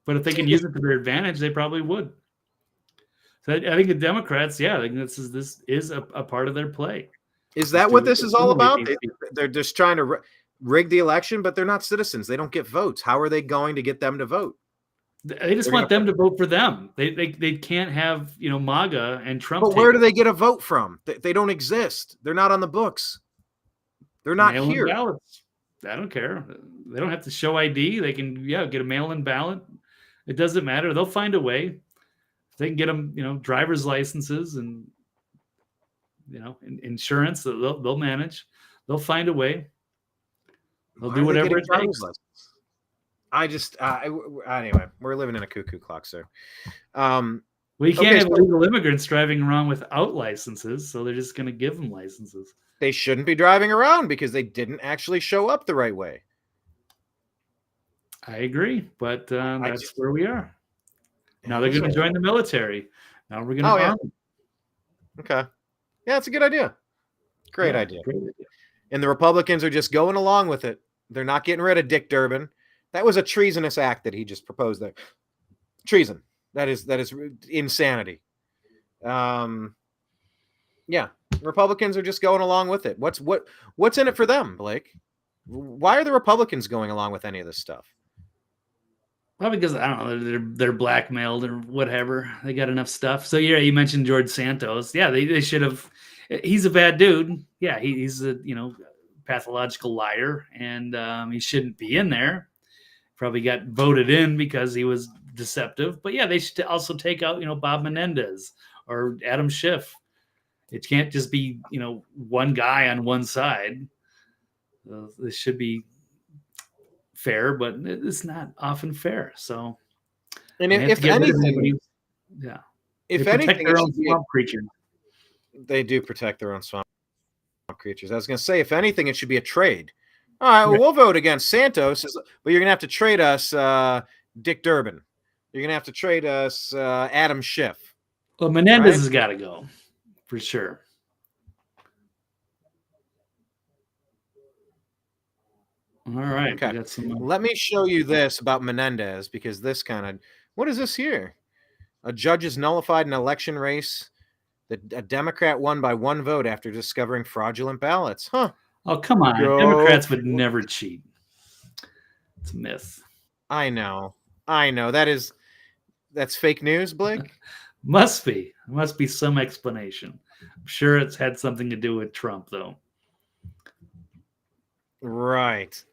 But if they can use it to their advantage, they probably would. So I think the Democrats, I think this is a part of their play. Is that what this is all about? They're just trying to rig the election, but they're not citizens. They don't get votes. How are they going to get them to vote? They just want them to vote for them. They can't have, MAGA and Trump. But where do they get a vote from? They don't exist. They're not on the books. They're not here. Ballots. I don't care. They don't have to show ID. They can, get a mail-in ballot. It doesn't matter. They'll find a way. If they can get them, driver's licenses and, insurance, they'll manage. They'll find a way. They'll do whatever it takes. Anyway, we're living in a cuckoo clock, sir. We can't have illegal immigrants driving around without licenses, so they're just going to give them licenses. They shouldn't be driving around because they didn't actually show up the right way. I agree, but that's where we are. Now they're going to join the military. Now we're going to arm them. Okay. Yeah, it's a good idea. Great idea. And the Republicans are just going along with it. They're not getting rid of Dick Durbin. That was a treasonous act that he just proposed there. Treason. That is insanity. Yeah. Republicans are just going along with it. What's in it for them, Blake? Why are the Republicans going along with any of this stuff? Probably because, I don't know, they're blackmailed or whatever. They got enough stuff. So, yeah, you mentioned George Santos. Yeah, they should have. He's a bad dude. Yeah, he's a, pathological liar, and he shouldn't be in there. Probably got voted in because he was deceptive. But, yeah, they should also take out, Bob Menendez or Adam Schiff. It can't just be, one guy on one side. This should be fair, but it's not often fair. So, and if anything, if anything, their own swamp creatures. They do protect their own swamp creatures. I was going to say, if anything, it should be a trade. All right, well, we'll vote against Santos, but you're going to have to trade us Dick Durbin. You're going to have to trade us Adam Schiff. Well, Menendez has got to go for sure. All right. Okay. Let me show you this about Menendez, because this what is this here? A judge has nullified an election race that a Democrat won by one vote after discovering fraudulent ballots. Huh. Oh, come on. Democrats would never cheat. It's a myth. I know. That's fake news, Blake? Must be. There must be some explanation. I'm sure it's had something to do with Trump, though. Right.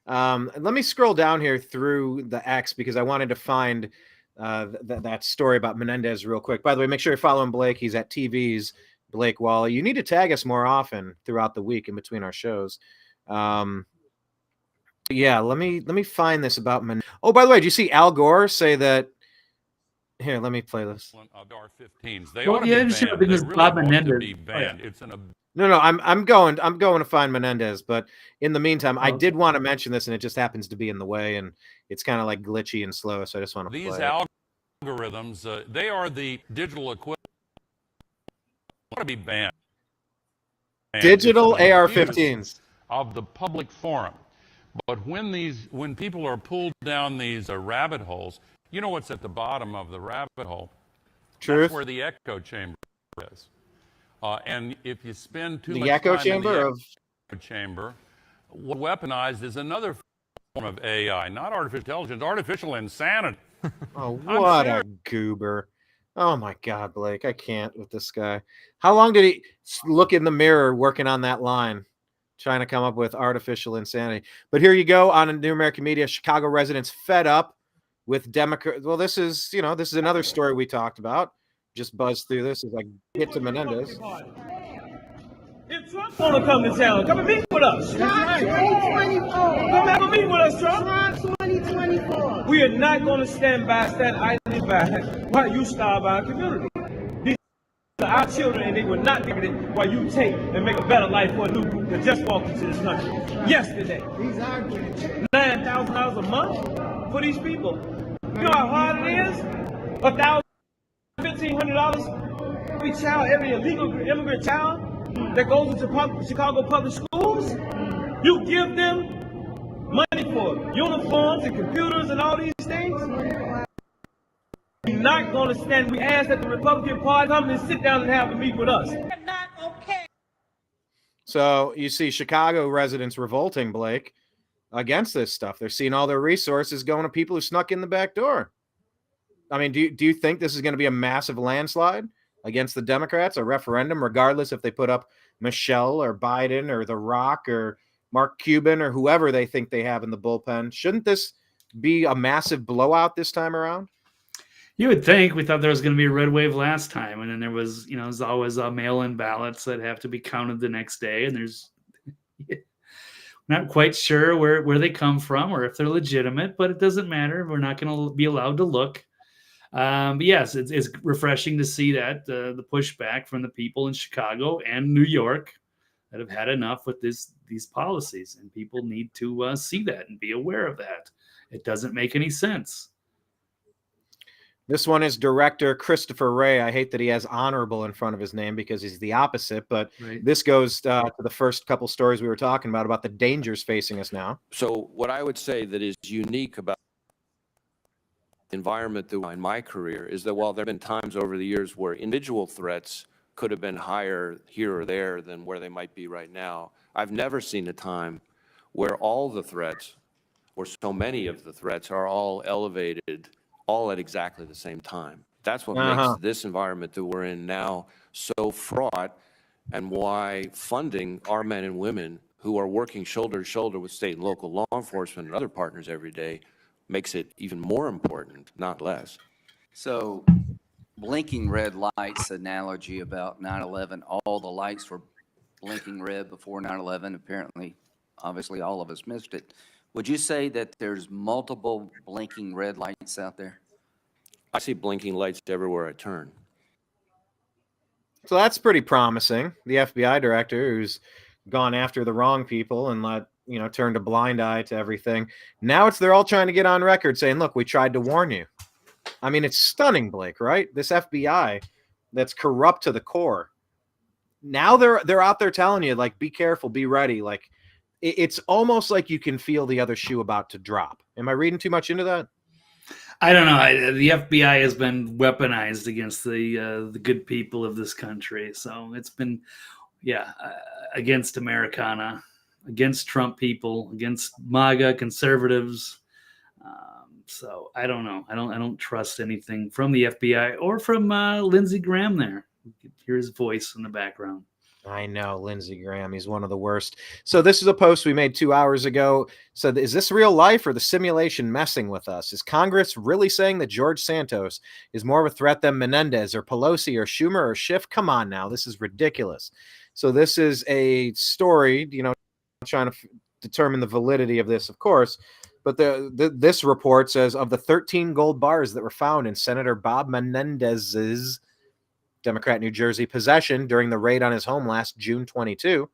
Let me scroll down here through the X because I wanted to find that story about Menendez real quick. By the way, make sure you're following Blake. He's at TV's Blake Walley. You need to tag us more often throughout the week in between our shows. Yeah, let me find this about Menendez. Oh, by the way, did you see Al Gore say that? Here, let me play this. AR-15s. They ought to be banned. They really Bob ought Menendez. to be banned. It's an No, I'm going to find Menendez, but in the meantime, I did want to mention this, and it just happens to be in the way, and it's kind of like glitchy and slow, so I just want to play These algorithms, they are the digital equivalent. Ought to be banned. Digital AR-15s of the public forum. But when people are pulled down these rabbit holes, you know what's at the bottom of the rabbit hole? Truth. That's where the echo chamber is. And if you spend too much echo time chamber in the of echo chamber, weaponized is another form of AI, not artificial intelligence, artificial insanity. Oh, what a goober. Oh, my God, Blake. I can't with this guy. How long did he look in the mirror working on that line, trying to come up with artificial insanity? But here you go on a New American Media. Chicago residents fed up with Democrat. Well, this is another story we talked about. Just buzz through this as I get to Menendez. If Trump want to come to town, come and meet with us. Trump 2024. Come have a meet with us, Trump. Trump 2024. We are not going to stand idly by while you starve our community. These are our children, and they will not give it while you take and make a better life for a new group that just walked into this country yesterday. $9,000 a month for these people. You know how hard it is? $1,500 every child, every illegal immigrant child that goes into Chicago public schools. You give them money for uniforms and computers and all these things. We're not going to stand. We ask that the Republican Party come and sit down and have a meet with us. Not okay. So you see Chicago residents revolting, Blake, against this stuff. They're seeing all their resources going to people who snuck in the back door. I mean, do you think this is going to be a massive landslide against the Democrats, a referendum, regardless if they put up Michelle or Biden or The Rock or Mark Cuban or whoever they think they have in the bullpen? Shouldn't this be a massive blowout this time around? You would think. We thought there was going to be a red wave last time, and then there was, there's always mail-in ballots that have to be counted the next day, and there's not quite sure where they come from or if they're legitimate, but it doesn't matter. We're not going to be allowed to look. But yes, it's refreshing to see that the pushback from the people in Chicago and New York that have had enough with these policies, and people need to see that and be aware of that. It doesn't make any sense. This one is director Christopher Ray. I hate that he has honorable in front of his name because he's the opposite, but Right. This goes to the first couple stories we were talking about the dangers facing us now. So what I would say that is unique about the environment that in my career is that while there have been times over the years where individual threats could have been higher here or there than where they might be right now, I've never seen a time where all the threats, or so many of the threats, are all elevated all at exactly the same time. That's what makes this environment that we're in now so fraught, and why funding our men and women who are working shoulder to shoulder with state and local law enforcement and other partners every day makes it even more important, not less. So blinking red lights analogy about 9/11, all the lights were blinking red before 9/11. Apparently, obviously all of us missed it. Would you say that there's multiple blinking red lights out there? I see blinking lights everywhere I turn. So that's pretty promising. The FBI director who's gone after the wrong people and turned a blind eye to everything. Now they're all trying to get on record saying, look, we tried to warn you. I mean, it's stunning, Blake, right? This FBI that's corrupt to the core. Now they're out there telling you, like, be careful, be ready. Like, it's almost like you can feel the other shoe about to drop. Am I reading too much into that? I don't know. The FBI has been weaponized against the good people of this country. So it's been, against Americana, against Trump people, against MAGA conservatives. So I don't know. I don't trust anything from the FBI or from Lindsey Graham there. You can hear his voice in the background. I know, Lindsey Graham. He's one of the worst. So this is a post we made 2 hours ago. So is this real life or the simulation messing with us? Is Congress really saying that George Santos is more of a threat than Menendez or Pelosi or Schumer or Schiff? Come on now. This is ridiculous. So this is a story, trying to determine the validity of this, of course. But this report says of the 13 gold bars that were found in Senator Bob Menendez's Democrat New Jersey possession during the raid on his home last June 22,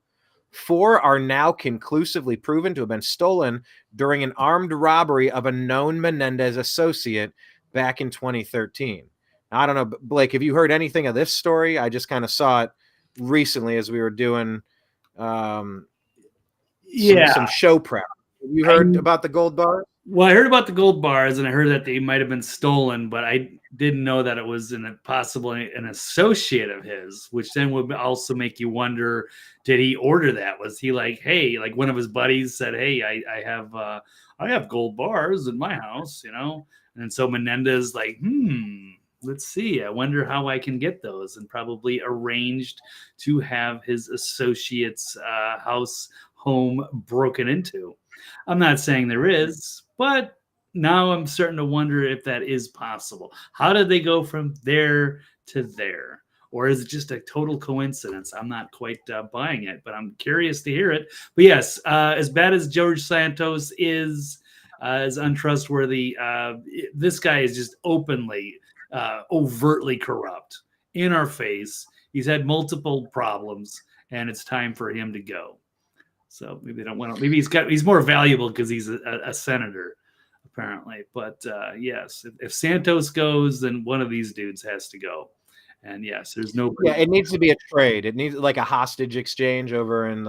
4 are now conclusively proven to have been stolen during an armed robbery of a known Menendez associate back in 2013. Now, I don't know, Blake, have you heard anything of this story? I just kind of saw it recently as we were doing some show prep. Have you heard about the gold bars? Well, I heard about the gold bars, and I heard that they might have been stolen, but I didn't know that it was possibly an associate of his, which then would also make you wonder, did he order that? Was he like, hey, like one of his buddies said, hey, I have gold bars in my house, And so Menendez like, let's see. I wonder how I can get those, and probably arranged to have his associate's home broken into. I'm not saying there is, but now I'm starting to wonder if that is possible. How did they go from there to there? Or is it just a total coincidence? I'm not quite buying it, but I'm curious to hear it. But yes, as bad as George Santos is, as untrustworthy, this guy is just openly, overtly corrupt in our face. He's had multiple problems, and it's time for him to go. So maybe they don't want to. Maybe he's more valuable because he's a senator, apparently. But yes, if Santos goes, then one of these dudes has to go. And yes, there's no. Yeah, it needs to be a trade. It needs like a hostage exchange over in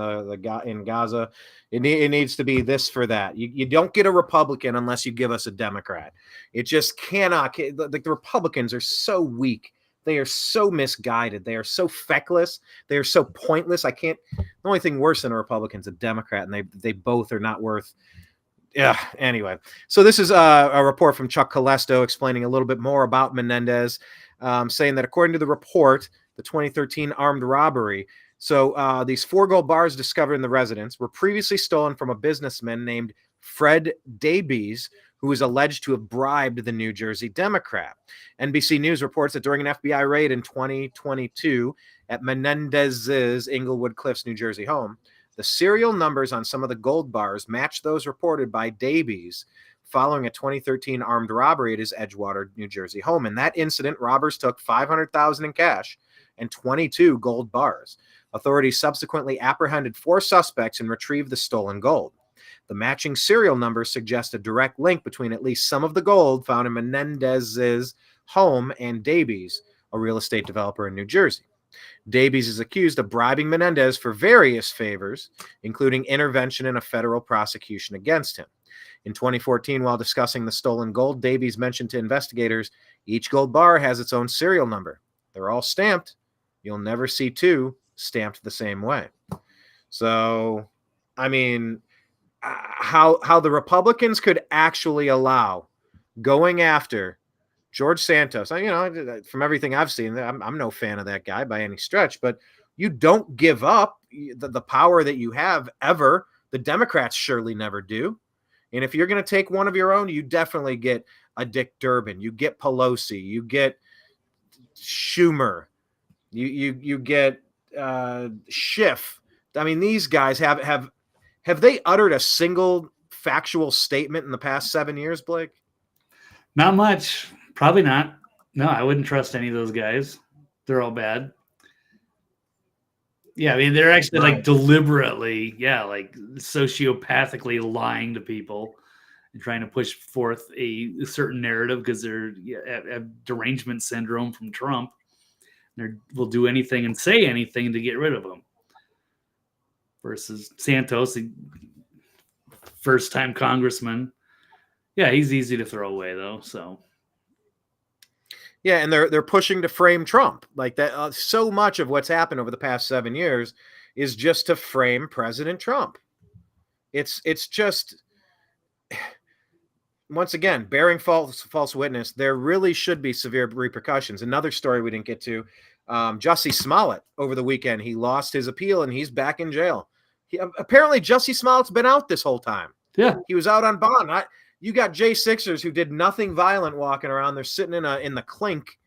in Gaza. It needs to be this for that. You don't get a Republican unless you give us a Democrat. It just cannot. Like the Republicans are so weak. They are so misguided. They are so feckless. They are so pointless. The only thing worse than a Republican is a Democrat, and they both are not worth Yeah. Anyway, so this is a report from Chuck Colesto explaining a little bit more about Menendez, saying that according to the report, the 2013 armed robbery. So these 4 gold bars discovered in the residence were previously stolen from a businessman named Fred Davies, who was alleged to have bribed the New Jersey Democrat. NBC News reports that during an FBI raid in 2022 at Menendez's Englewood Cliffs, New Jersey home, the serial numbers on some of the gold bars match those reported by Davies following a 2013 armed robbery at his Edgewater, New Jersey home. In that incident, robbers took $500,000 in cash and 22 gold bars. Authorities subsequently apprehended 4 suspects and retrieved the stolen gold. The matching serial numbers suggest a direct link between at least some of the gold found in Menendez's home and Davies, a real estate developer in New Jersey. Davies is accused of bribing Menendez for various favors, including intervention in a federal prosecution against him. In 2014, while discussing the stolen gold, Davies mentioned to investigators, each gold bar has its own serial number. They're all stamped. You'll never see 2 stamped the same way. So, I mean, how the Republicans could actually allow going after George Santos. From everything I've seen, I'm no fan of that guy by any stretch, but you don't give up the power that you have ever. The Democrats surely never do. And if you're going to take one of your own, you definitely get a Dick Durbin. You get Pelosi. You get Schumer. You get Schiff. I mean, these guys have they uttered a single factual statement in the past 7 years, Blake? Not much. Probably not. No, I wouldn't trust any of those guys. They're all bad. Yeah, I mean, they're actually like deliberately, like sociopathically lying to people and trying to push forth a certain narrative because they're have derangement syndrome from Trump. They will do anything and say anything to get rid of him. Versus Santos, the first-time congressman. Yeah, he's easy to throw away though. So. Yeah, and they're pushing to frame Trump like that. So much of what's happened over the past 7 years is just to frame President Trump. It's just, once again, bearing false witness. There really should be severe repercussions. Another story we didn't get to: Jussie Smollett over the weekend. He lost his appeal and he's back in jail. Apparently, Jussie Smollett's been out this whole time. Yeah, he was out on bond. You got J6ers who did nothing violent walking around. They're sitting in the clink.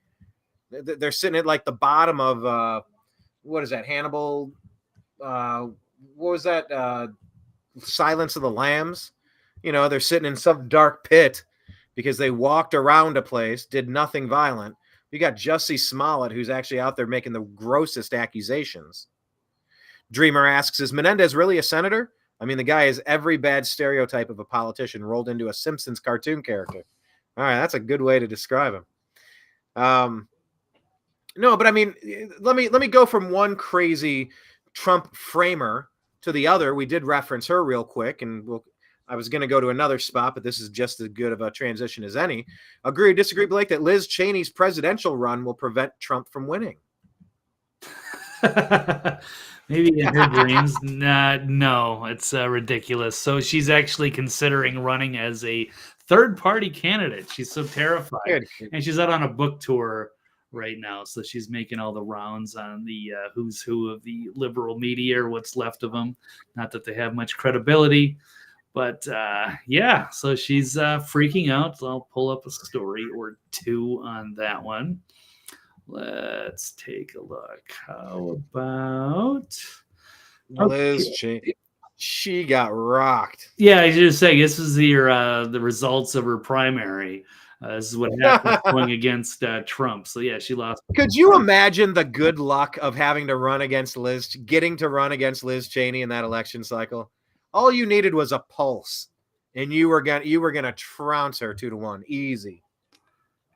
They're sitting at like the bottom of what is that? Hannibal. What was that? Silence of the Lambs. They're sitting in some dark pit because they walked around a place, did nothing violent. You got Jussie Smollett, who's actually out there making the grossest accusations. Dreamer asks, is Menendez really a senator? I mean, the guy is every bad stereotype of a politician rolled into a Simpsons cartoon character. All right, that's a good way to describe him. No, but I mean, let me go from one crazy Trump framer to the other. We did reference her real quick, and I was going to go to another spot, but this is just as good of a transition as any. Agree or disagree, Blake, that Liz Cheney's presidential run will prevent Trump from winning? Maybe in her dreams. No, it's ridiculous. So she's actually considering running as a third-party candidate. She's so terrified. And she's out on a book tour right now. So she's making all the rounds on the who's who of the liberal media or what's left of them. Not that they have much credibility. But, so she's freaking out. So I'll pull up a story or two on that one. Let's take a look. How about Liz Cheney? She got rocked. Yeah, I should say this is the results of her primary. This is what happened going against Trump. So yeah, she lost. Could you imagine the good luck of having to run against getting to run against Liz Cheney in that election cycle? All you needed was a pulse, and you were gonna trounce her 2-1, easy.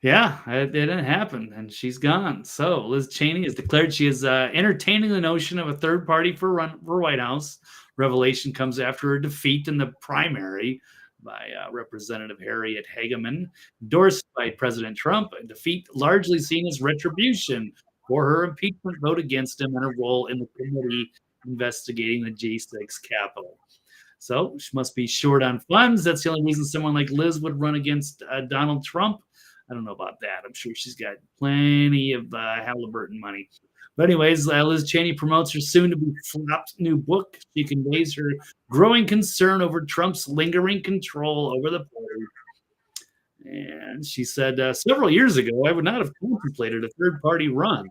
Yeah, it didn't happen, and she's gone. So Liz Cheney has declared she is entertaining the notion of a third party for White House. Revelation comes after her defeat in the primary by Representative Harriet Hageman, endorsed by President Trump, a defeat largely seen as retribution for her impeachment vote against him and her role in the committee investigating the J6 Capitol. So she must be short on funds. That's the only reason someone like Liz would run against Donald Trump. I don't know about that. I'm sure she's got plenty of Halliburton money. But anyways, Liz Cheney promotes her soon-to-be flopped new book. She conveys her growing concern over Trump's lingering control over the border. And she said, several years ago, I would not have contemplated a third-party run,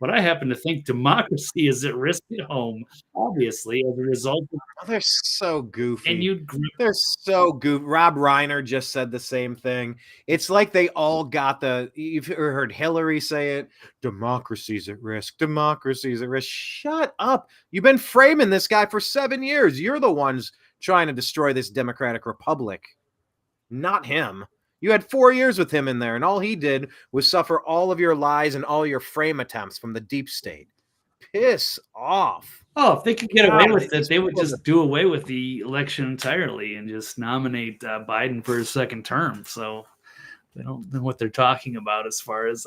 but I happen to think democracy is at risk at home, obviously, as a result of... Oh, they're so goofy. And you'd... They're so goofy. Rob Reiner just said the same thing. It's like they all got you've heard Hillary say it, democracy's at risk, democracy's at risk. Shut up. You've been framing this guy for 7 years. You're the ones trying to destroy this democratic republic, not him. You had 4 years with him in there, and all he did was suffer all of your lies and all your frame attempts from the deep state. Piss off. Oh, if they could get away with it, they would just do away with the election entirely and just nominate Biden for his second term. So they don't know what they're talking about as far as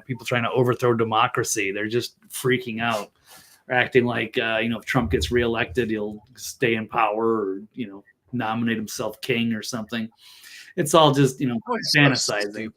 people trying to overthrow democracy. They're just freaking out, or acting like if Trump gets reelected, he'll stay in power, or nominate himself king or something. It's all just fantasizing.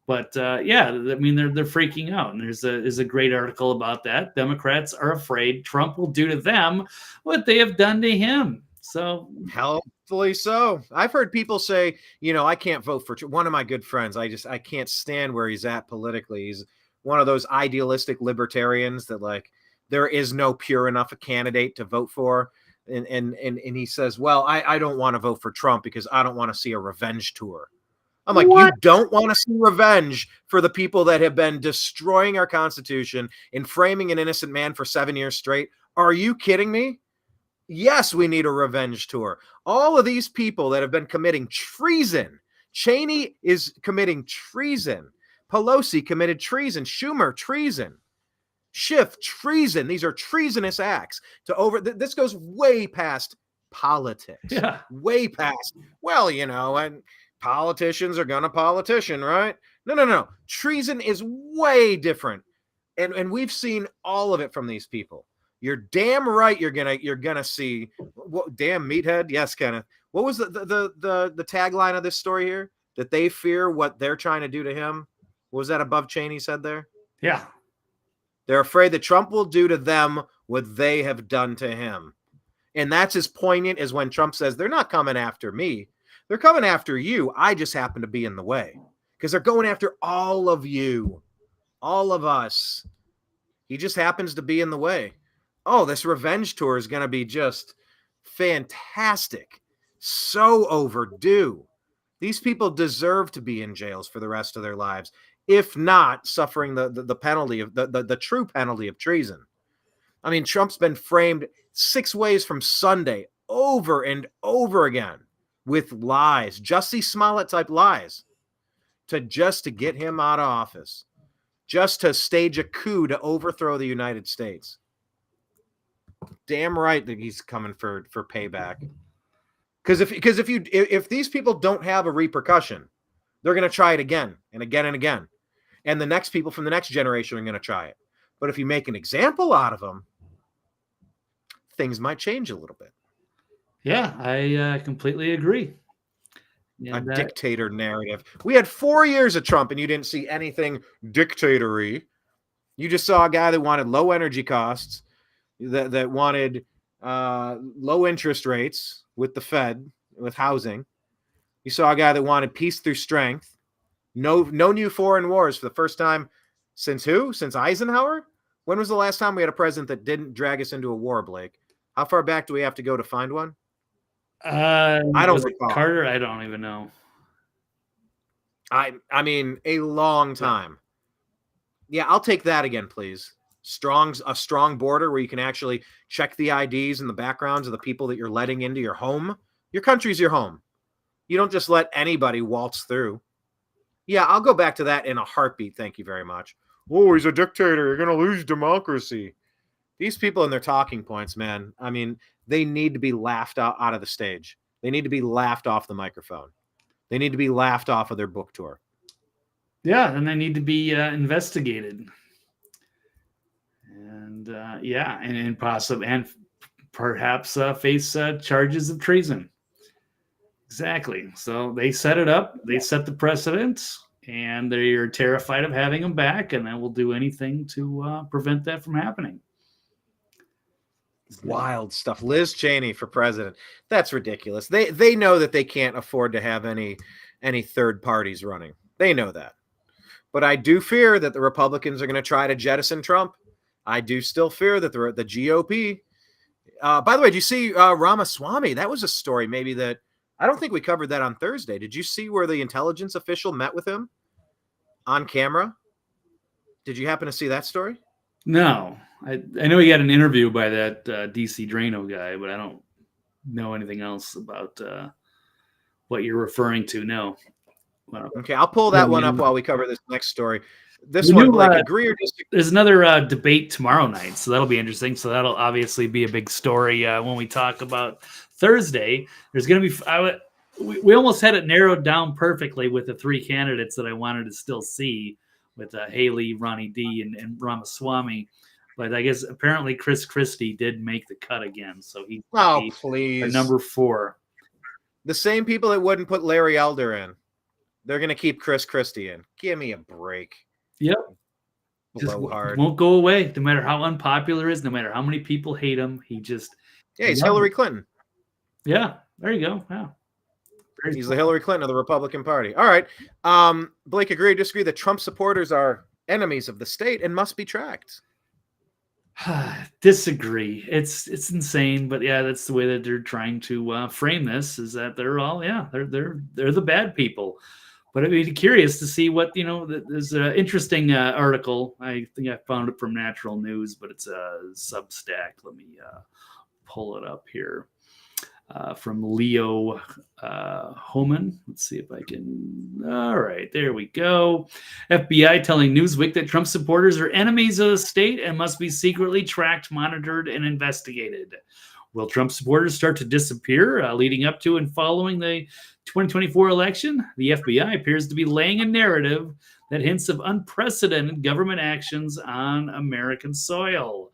But yeah, I mean they're freaking out, and there's a great article about that. Democrats are afraid Trump will do to them what they have done to him. So helpfully so. I've heard people say, I can't vote for one of my good friends. I can't stand where he's at politically. He's one of those idealistic libertarians that like there is no pure enough a candidate to vote for. And he says, well, I don't want to vote for Trump because I don't want to see a revenge tour. I'm like, what? You don't want to see revenge for the people that have been destroying our Constitution and framing an innocent man for 7 years straight? Are you kidding me? Yes, we need a revenge tour. All of these people that have been committing treason. Cheney is committing treason. Pelosi committed treason. Schumer, treason. Schiff, treason. These are treasonous acts. This goes way past politics. Yeah. Way past. Well, and politicians are gonna politician, right? No. Treason is way different, and we've seen all of it from these people. You're damn right. You're gonna see. Damn meathead. Yes, kind of. What was the tagline of this story here? That they fear what they're trying to do to him. What was that above Cheney said there? Yeah. They're afraid that Trump will do to them what they have done to him. And that's as poignant as when Trump says, they're not coming after me. They're coming after you. I just happen to be in the way. Because they're going after all of you. All of us. He just happens to be in the way. Oh, this revenge tour is going to be just fantastic. So overdue. These people deserve to be in jails for the rest of their lives, if not suffering the penalty of the true penalty of treason. I mean, Trump's been framed 6 ways from Sunday over and over again with lies, Jussie Smollett type lies, to get him out of office, just to stage a coup to overthrow the United States. Damn right that he's coming for payback. Because if these people don't have a repercussion, they're going to try it again and again and again. And the next people from the next generation are going to try it. But if you make an example out of them, things might change a little bit. Yeah, I completely agree. And a dictator narrative. We had 4 years of Trump, and you didn't see anything dictatory. You just saw a guy that wanted low energy costs, that wanted low interest rates with the Fed, with housing. You saw a guy that wanted peace through strength. No new foreign wars for the first time since who? Since Eisenhower? When was the last time we had a president that didn't drag us into a war, Blake? How far back do we have to go to find one? I don't recall. Carter, I don't even know. I mean, a long time. Yeah, I'll take that again, please. A strong border where you can actually check the IDs and the backgrounds of the people that you're letting into your home. Your country's your home. You don't just let anybody waltz through. Yeah, I'll go back to that in a heartbeat. Thank you very much. Oh, he's a dictator. You're going to lose democracy. These people and their talking points, man. I mean, they need to be laughed out of the stage. They need to be laughed off the microphone. They need to be laughed off of their book tour. Yeah, and they need to be investigated. And and perhaps face charges of treason. Exactly. So they set it up. They set the precedent, and they are terrified of having him back, and they will do anything to prevent that from happening. Wild stuff. Liz Cheney for president. That's ridiculous. They know that they can't afford to have any third parties running. They know that. But I do fear that the Republicans are going to try to jettison Trump. I do still fear that the GOP. By the way, did you see Ramaswamy? That was a story maybe that I don't think we covered that on Thursday. Did you see where the intelligence official met with him on camera? Did you happen to see that story? No. I know he got an interview by that DC Drano guy, but I don't know anything else about what you're referring to. No. Well, okay, I'll pull that one up while we cover this next story. This you one, knew, like, agree or disagree? There's another debate tomorrow night, so that'll be interesting. So that'll obviously be a big story when we talk about Thursday. There's going to be we almost had it narrowed down perfectly with the three candidates that I wanted to still see with Haley, Ronnie D, and Ramaswamy. But I guess apparently Chris Christie did make the cut again, so he please number 4. The same people that wouldn't put Larry Elder in, they're going to keep Chris Christie in. Give me a break. Yep. Just hard. Won't go away, no matter how unpopular he is, no matter how many people hate him. He's Hillary Clinton. Yeah, there you go. Yeah. He's the Hillary Clinton of the Republican Party. All right. Blake, agree or disagree that Trump supporters are enemies of the state and must be tracked? Disagree. It's insane, but yeah, that's the way that they're trying to frame this. Is that they're all they're the bad people. But I'd be curious to see what There's an interesting article. I think I found it from Natural News, but it's a Substack. Let me pull it up here. From Leo Homan. Let's see if I can. All right, there we go. FBI telling Newsweek that Trump supporters are enemies of the state and must be secretly tracked, monitored, and investigated. Will Trump supporters start to disappear leading up to and following the 2024 election? The FBI appears to be laying a narrative that hints of unprecedented government actions on American soil.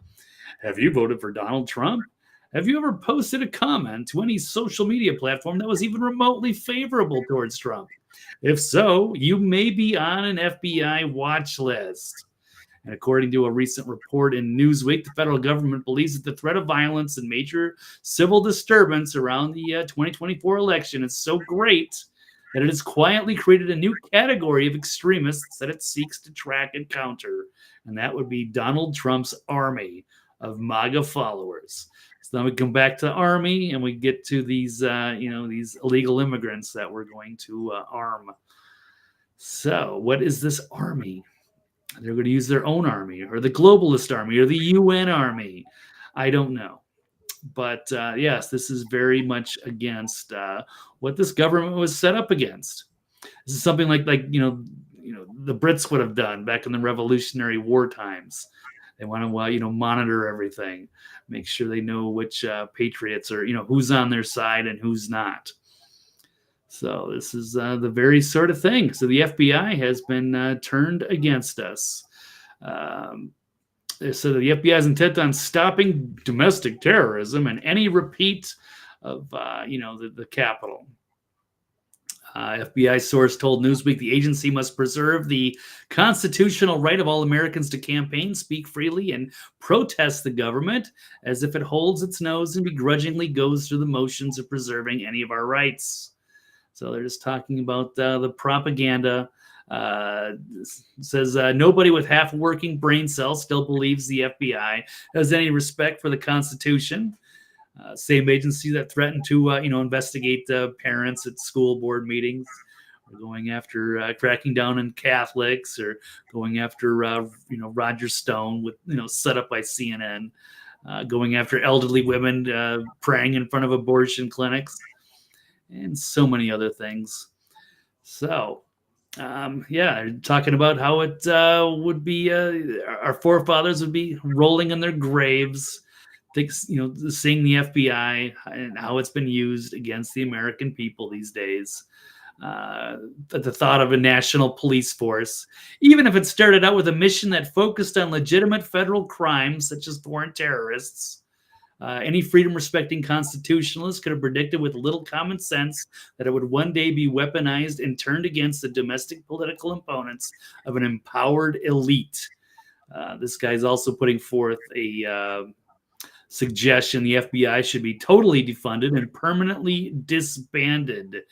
Have you voted for Donald Trump? Have you ever posted a comment to any social media platform that was even remotely favorable towards Trump? If so, you may be on an FBI watch list. And according to a recent report in Newsweek, the federal government believes that the threat of violence and major civil disturbance around the 2024 election is so great that it has quietly created a new category of extremists that it seeks to track and counter. And that would be Donald Trump's army of MAGA followers. So then we come back to the army and we get to these, these illegal immigrants that we're going to arm. So what is this army? They're going to use their own army or the globalist army or the UN army. I don't know. But yes, this is very much against what this government was set up against. This is something like the Brits would have done back in the Revolutionary War times. They want to monitor everything, make sure they know which patriots are who's on their side and who's not. So this is the very sort of thing. So the FBI has been turned against us. So the FBI is intent on stopping domestic terrorism and any repeat of the Capitol. FBI source told Newsweek the agency must preserve the constitutional right of all Americans to campaign, speak freely, and protest the government as if it holds its nose and begrudgingly goes through the motions of preserving any of our rights. So they're just talking about the propaganda. Says nobody with half a working brain cell still believes the FBI has any respect for the Constitution. Same agency that threatened to, investigate parents at school board meetings, or going after cracking down on Catholics, or going after, Roger Stone with, set up by CNN, going after elderly women praying in front of abortion clinics, and so many other things. So, talking about how it would be our forefathers would be rolling in their graves. Seeing the FBI and how it's been used against the American people these days. The thought of a national police force, even if it started out with a mission that focused on legitimate federal crimes such as foreign terrorists, Any freedom-respecting constitutionalist could have predicted with little common sense that it would one day be weaponized and turned against the domestic political opponents of an empowered elite. This guy's also putting forth a suggestion the FBI should be totally defunded and permanently disbanded.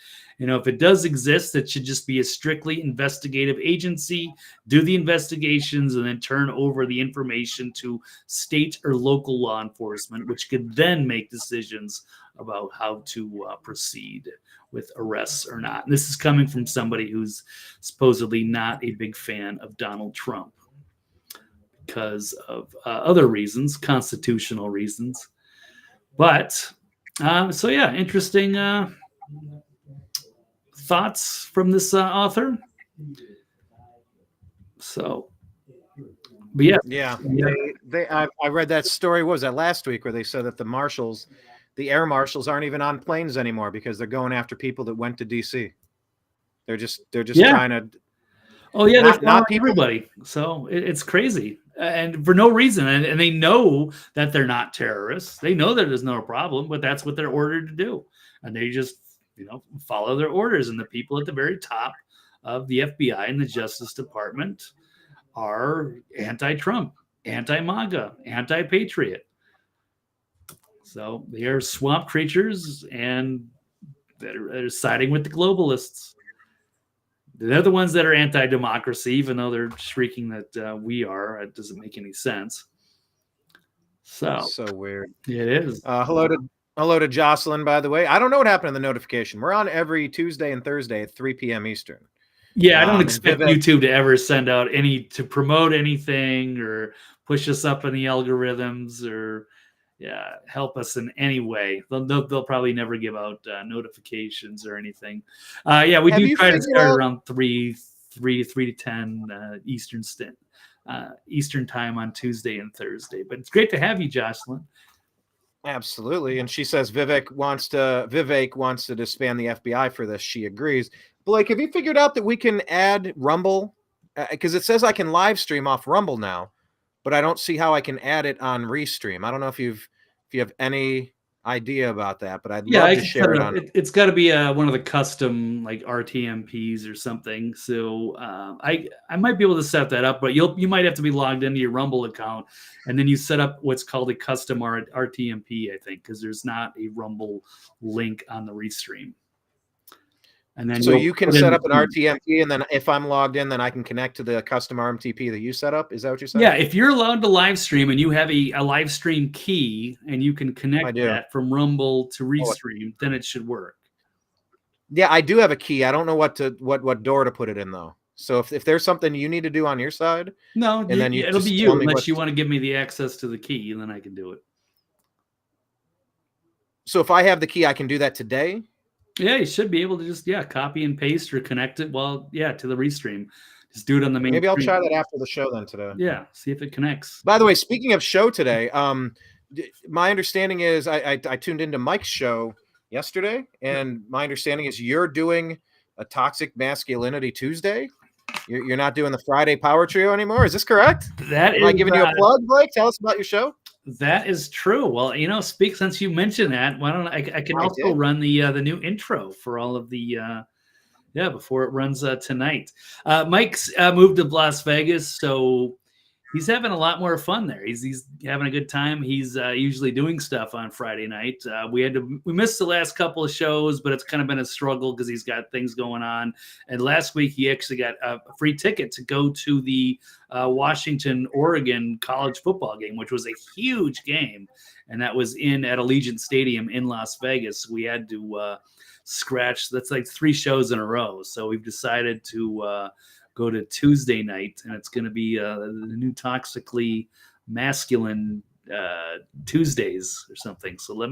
If it does exist, it should just be a strictly investigative agency, do the investigations, and then turn over the information to state or local law enforcement, which could then make decisions about how to proceed with arrests or not. And this is coming from somebody who's supposedly not a big fan of Donald Trump, because of other reasons, constitutional reasons. But, interesting thoughts from this author. So, but yeah. I read that story, what was that, last week, where they said that the air marshals aren't even on planes anymore because they're going after people that went to DC. They're just trying to. Oh yeah, not everybody. So it's crazy, and for no reason. And they know that they're not terrorists. They know that there's no problem, but that's what they're ordered to do, and they just follow their orders. And the people at the very top of the FBI and the Justice Department are anti-Trump, anti-MAGA, anti-patriot. So they are swamp creatures, and they're siding with the globalists. They're the ones that are anti-democracy, even though they're shrieking that we are. It doesn't make any sense. So weird. It is. Hello to Jocelyn, by the way. I don't know what happened in the notification. We're on every Tuesday and Thursday at 3 p.m. Eastern. Yeah, I don't expect YouTube to ever send out to promote anything or push us up in the algorithms or help us in any way. They'll probably never give out notifications or anything. We do try to start around 3 to 10 Eastern time on Tuesday and Thursday. But it's great to have you, Jocelyn. Absolutely. And she says Vivek wants to disband the FBI for this. She agrees. Blake, have you figured out that we can add Rumble? Because it says I can live stream off Rumble now, but I don't see how I can add it on Restream. I don't know if you have any idea about that, but I'd love to share it on. It's got to be one of the custom like RTMPs or something. So I might be able to set that up, but you might have to be logged into your Rumble account, and then you set up what's called a custom RTMP, I think, because there's not a Rumble link on the Restream. And then so you can set up an RTMP, and then if I'm logged in, then I can connect to the custom RTMP that you set up. Is that what you're saying? Yeah, if you're allowed to live stream and you have a live stream key and you can connect that from Rumble to Restream, then it should work. Yeah, I do have a key. I don't know what door to put it in though. So if there's something you need to do on your side, it'll be you unless you want to give me the access to the key, and then I can do it. So if I have the key, I can do that today. Yeah, you should be able to just copy and paste or connect it to the Restream. Just do it on the main. Maybe I'll screen. try that after the show then today. Yeah, see if it connects. By the way, speaking of show today, my understanding is I tuned into Mike's show yesterday, and my understanding is you're doing a Toxic Masculinity Tuesday. You're not doing the Friday Power Trio anymore. Is this correct? Am I giving you a plug, Blake? Tell us about your show. That is true. Well, since you mentioned that, why don't I can also run the new intro for all of the before it runs tonight. Mike's moved to Las Vegas, so he's having a lot more fun there. He's having a good time. He's usually doing stuff on Friday night. We missed the last couple of shows, but it's kind of been a struggle because he's got things going on. And last week he actually got a free ticket to go to the Washington-Oregon college football game, which was a huge game, and that was at Allegiant Stadium in Las Vegas. We had to scratch. That's like 3 shows in a row. So we've decided to go to Tuesday night, and it's going to be the new Toxically Masculine Tuesdays or something. So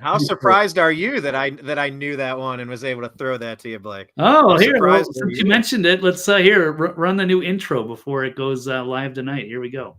How surprised are you that I knew that one and was able to throw that to you, Blake? Oh, since you mentioned it, let's run the new intro before it goes live tonight. Here we go.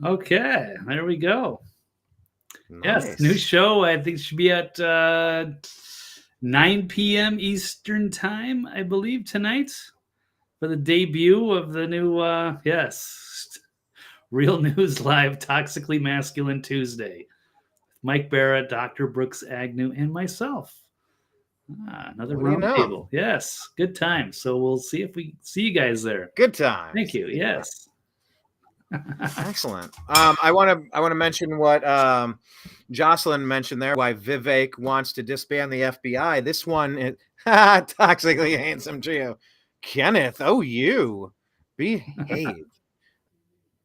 Okay, there we go. Nice. Yes, new show. I think it should be at 9 p.m. Eastern time, I believe, tonight for the debut of the new, Real News Live Toxically Masculine Tuesday. Mike Barrett, Dr. Brooks Agnew, and myself. Another What do you round know? table. Yes, good time. So we'll see if we see you guys there. Good time. Thank you. Yes. Excellent. I want to mention what Jocelyn mentioned there. Why Vivek wants to disband the FBI. This one is toxically handsome trio. Kenneth, oh you behave.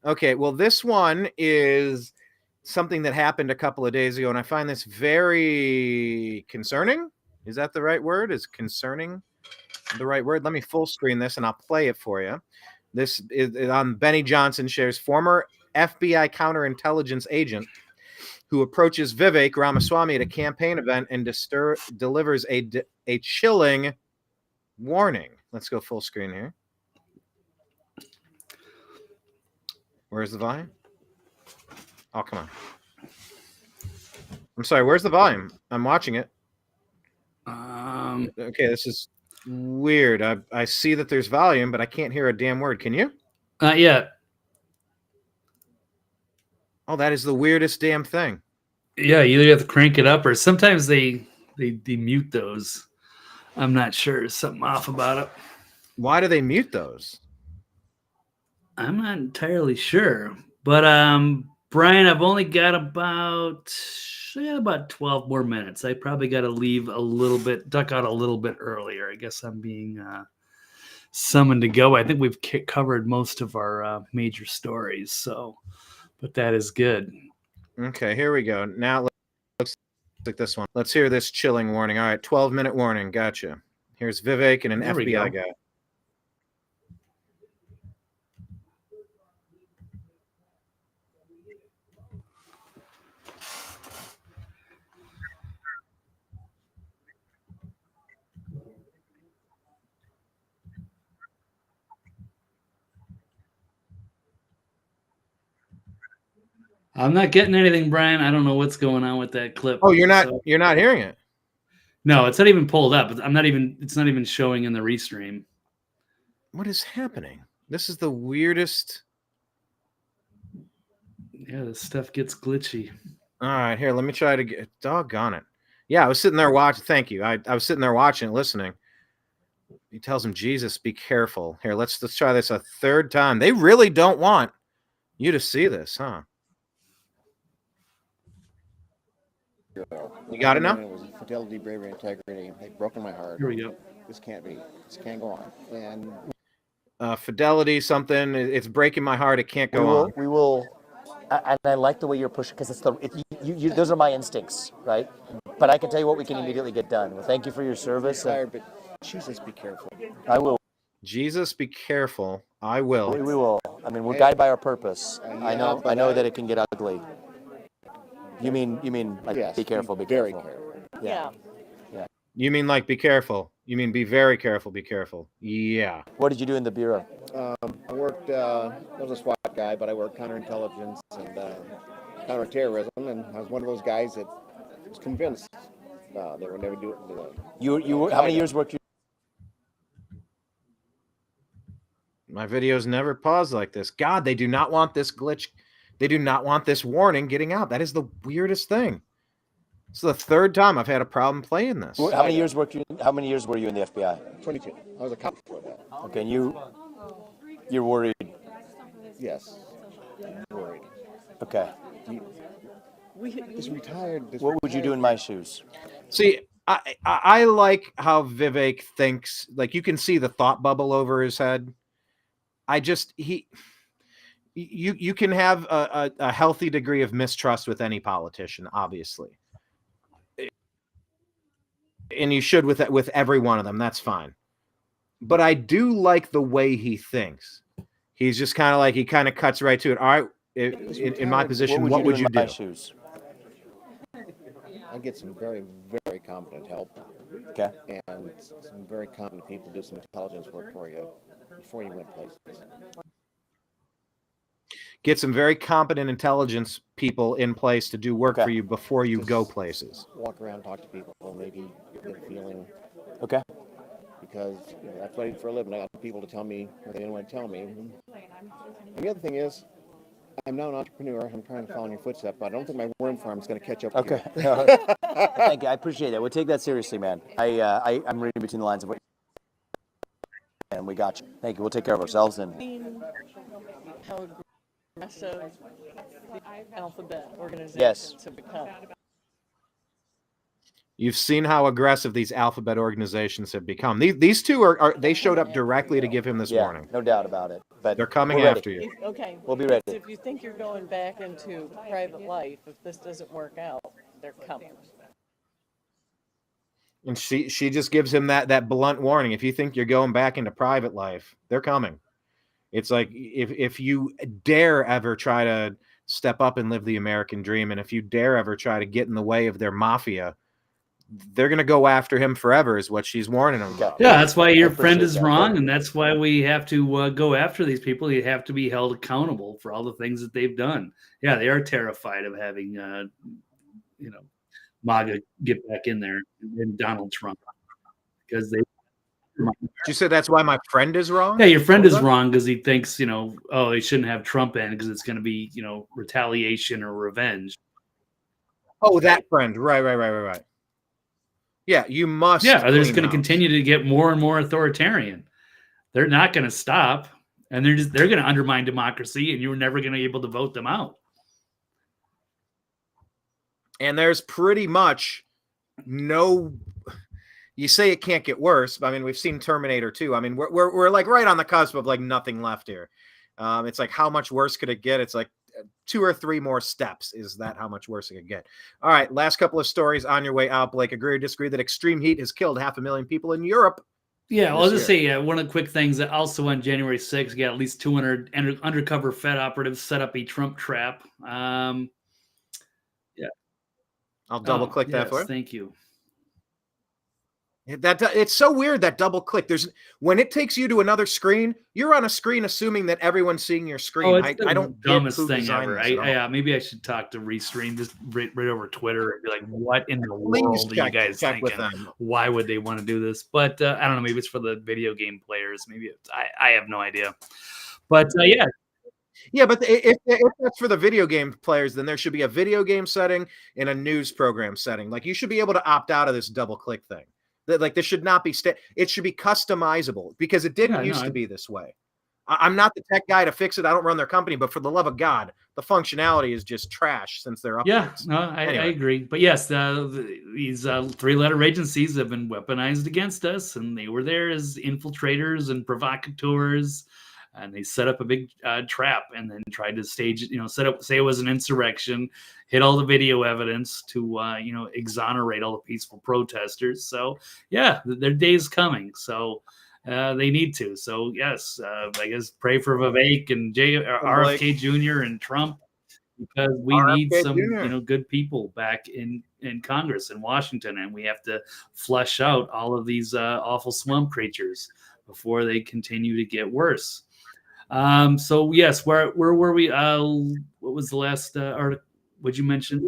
Okay, well this one is something that happened a couple of days ago, and I find this very concerning. Is that the right word? Is concerning the right word? Let me full screen this and I'll play it for you. This is on Benny Johnson shares former FBI counterintelligence agent who approaches Vivek Ramaswamy at a campaign event and delivers a chilling warning. Let's go full screen here. Where's the volume? Oh, come on. I'm sorry, where's the volume? I'm watching it. Okay, this is weird. I see that there's volume, but I can't hear a damn word. Can you? Not yet. Oh, that is the weirdest damn thing. Yeah, you either have to crank it up or sometimes they mute those. I'm not sure. There's something off about it. Why do they mute those? I'm not entirely sure. But Brian, I've only got about 12 more minutes. I probably got to leave a little bit, duck out a little bit earlier. I guess I'm being summoned to go. I think we've covered most of our major stories. So, but that is good. Okay, here we go. Now looks like this one. Let's hear this chilling warning. All right, 12-minute warning. Gotcha. Here's Vivek and an FBI guy. I'm not getting anything, Brian. I don't know what's going on with that clip. Oh, you're not hearing it? No, it's not even pulled up. It's not even showing in the restream. What is happening? This is the weirdest. Yeah, this stuff gets glitchy. All right, here, let me try to get doggone it. Yeah, I was sitting there watching. Thank you. I was sitting there watching it, listening. He tells him, Jesus, be careful. Here, let's try this a third time. They really don't want you to see this, huh? You got it now? It was fidelity, bravery, integrity. They've broken my heart. Here we go. This can't be. This can't go on. And fidelity, something. It's breaking my heart. It can't go on. We will. And I like the way you're pushing because those are my instincts, right? But I can tell you what we can immediately get done. Well, thank you for your service. Tired, but Jesus, be careful. I will. Jesus, be careful. I will. We will. I mean, we're guided by our purpose. I know that it can get ugly. You mean like yes, be careful, be very careful. careful. Yeah. You mean like be careful? You mean be very careful, be careful. Yeah. What did you do in the bureau? I worked, I was a SWAT guy, but I worked counterintelligence and counterterrorism, and I was one of those guys that was convinced they would never do it. You how many years worked you? My videos never pause like this. God, they do not want this glitch. They do not want this warning getting out. That is the weirdest thing. It's the third time I've had a problem playing this. How many years were you in the FBI? 22. I was a cop before that. Okay, and you're worried. Yes. Worried. Okay. He's retired. What would you do in my shoes? See, I like how Vivek thinks. Like, you can see the thought bubble over his head. You can have a healthy degree of mistrust with any politician, obviously. And you should with every one of them. That's fine. But I do like the way he thinks. He's just kind of like, he kind of cuts right to it. All right, in my position, what would you do? I'd get some very, very competent help. Okay. And some very competent people do some intelligence work for you before you went places. get some very competent intelligence people in place to do work Okay. for you before you go places. Walk around, talk to people, maybe get a feeling. Okay. Because that's what I do for a living. I got people to tell me what they didn't want to tell me. And the other thing is, I'm now an entrepreneur. I'm trying to follow in your footsteps, but I don't think my worm farm is going to catch up with Okay. you. Thank you. I appreciate that. We'll take that seriously, man. I'm reading between the lines of what and we got you. Thank you. We'll take care of ourselves and How aggressive the alphabet organizations Yes. have become. You've seen how aggressive these alphabet organizations have become. These two are they showed up directly to give him this warning. no doubt about it. But They're coming we're ready. after you. Okay. We'll be ready. So if you think you're going back into private life, if this doesn't work out, they're coming. And she just gives him that blunt warning. If you think you're going back into private life, they're coming. It's like if you dare ever try to step up and live the American dream, and if you dare ever try to get in the way of their mafia, they're going to go after him forever, is what she's warning him about. Yeah, that's why your I friend appreciate is that. wrong, and that's why we have to go after these people. They have to be held accountable for all the things that they've done. Yeah, they are terrified of having, MAGA get back in there and Donald Trump because they. You said that's why my friend is wrong? Yeah, your friend Hold is on. wrong because he thinks, they shouldn't have Trump in because it's going to be, retaliation or revenge. Oh, that friend. Right. Yeah, you must. Yeah, they're just clean going to house. continue to get more and more authoritarian. They're not going to stop, and they're going to undermine democracy, and you're never going to be able to vote them out. And there's pretty much no. You say it can't get worse. But I mean, we've seen Terminator 2. I mean, we're like right on the cusp of like nothing left here. It's like, how much worse could it get? It's like 2 or 3 more steps. Is that how much worse it could get? All right, last couple of stories on your way out, Blake. Agree or disagree that extreme heat has killed 500,000 people in Europe? Yeah, well, I'll just year. say one of the quick things that also on January 6th, got at least 200 undercover Fed operatives set up a Trump trap. I'll double click that for you. Thank you. It's so weird, that double click. When it takes you to anher screen, you're on a screen assuming that everyone's seeing your screen. It's the I don't dumbest get who thing designed ever. this at all. Maybe I should talk to Restream just right over Twitter and be like, what in the Please world are you check guys with thinking? them. Why would they want to do this? But I don't know. Maybe it's for the video game players. Maybe I have no idea. But yeah. Yeah, but if that's for the video game players, then there should be a video game setting and a news program setting. Like, you should be able to opt out of this double click thing. Like, this should not be it should be customizable, because it didn't used to be this way. I'm not the tech guy to fix it. I don't run their company, but for the love of God, the functionality is just trash since they're up. Yeah, no, I agree. But yes, these 3-letter agencies have been weaponized against us, and they were there as infiltrators and provocateurs, and they set up a big trap and then tried to stage, say it was an insurrection, hit all the video evidence to, exonerate all the peaceful protesters. So yeah, their day is coming. So they need to. So yes, I guess pray for Vivek and RFK Jr. and Trump, because we need some, good people back in Congress in Washington, and we have to flush out all of these awful swamp creatures before they continue to get worse. So yes, where were we? What was the last article? What'd you mention?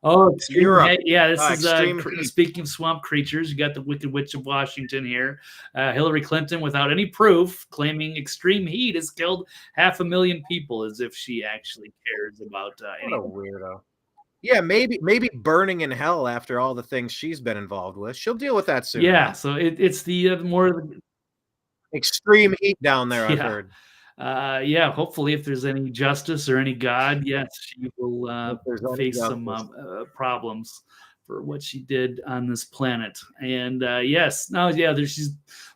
Oh, extreme. Yeah, this is speaking of swamp creatures. You got the Wicked Witch of Washington here. Hillary Clinton, without any proof, claiming extreme heat has killed 500,000 people, as if she actually cares about anything. What a weirdo. Yeah, maybe burning in hell after all the things she's been involved with. She'll deal with that soon. Yeah, so it's the more extreme heat down there, I've heard. Hopefully, if there's any justice or any God, yes, she will face some problems for what she did on this planet. And she's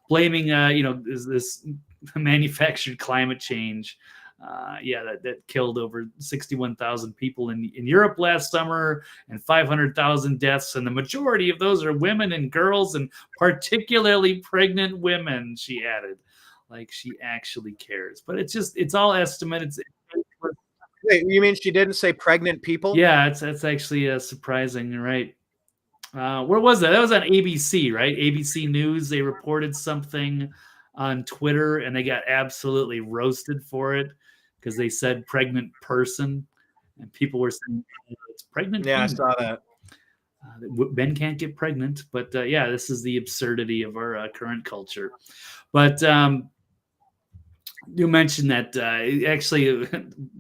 blaming this manufactured climate change. That killed over 61,000 people in Europe last summer, and 500,000 deaths, and the majority of those are women and girls, and particularly pregnant women, she added. Like she actually cares, but it's all estimate. Wait, you mean she didn't say pregnant people? Yeah, that's actually surprising, right? Where was that? That was on ABC, right? ABC News. They reported something on Twitter, and they got absolutely roasted for it because they said pregnant person, and people were saying it's pregnant. Yeah, I female. saw that. Men can't get pregnant, but yeah, this is the absurdity of our current culture. But you mentioned that actually,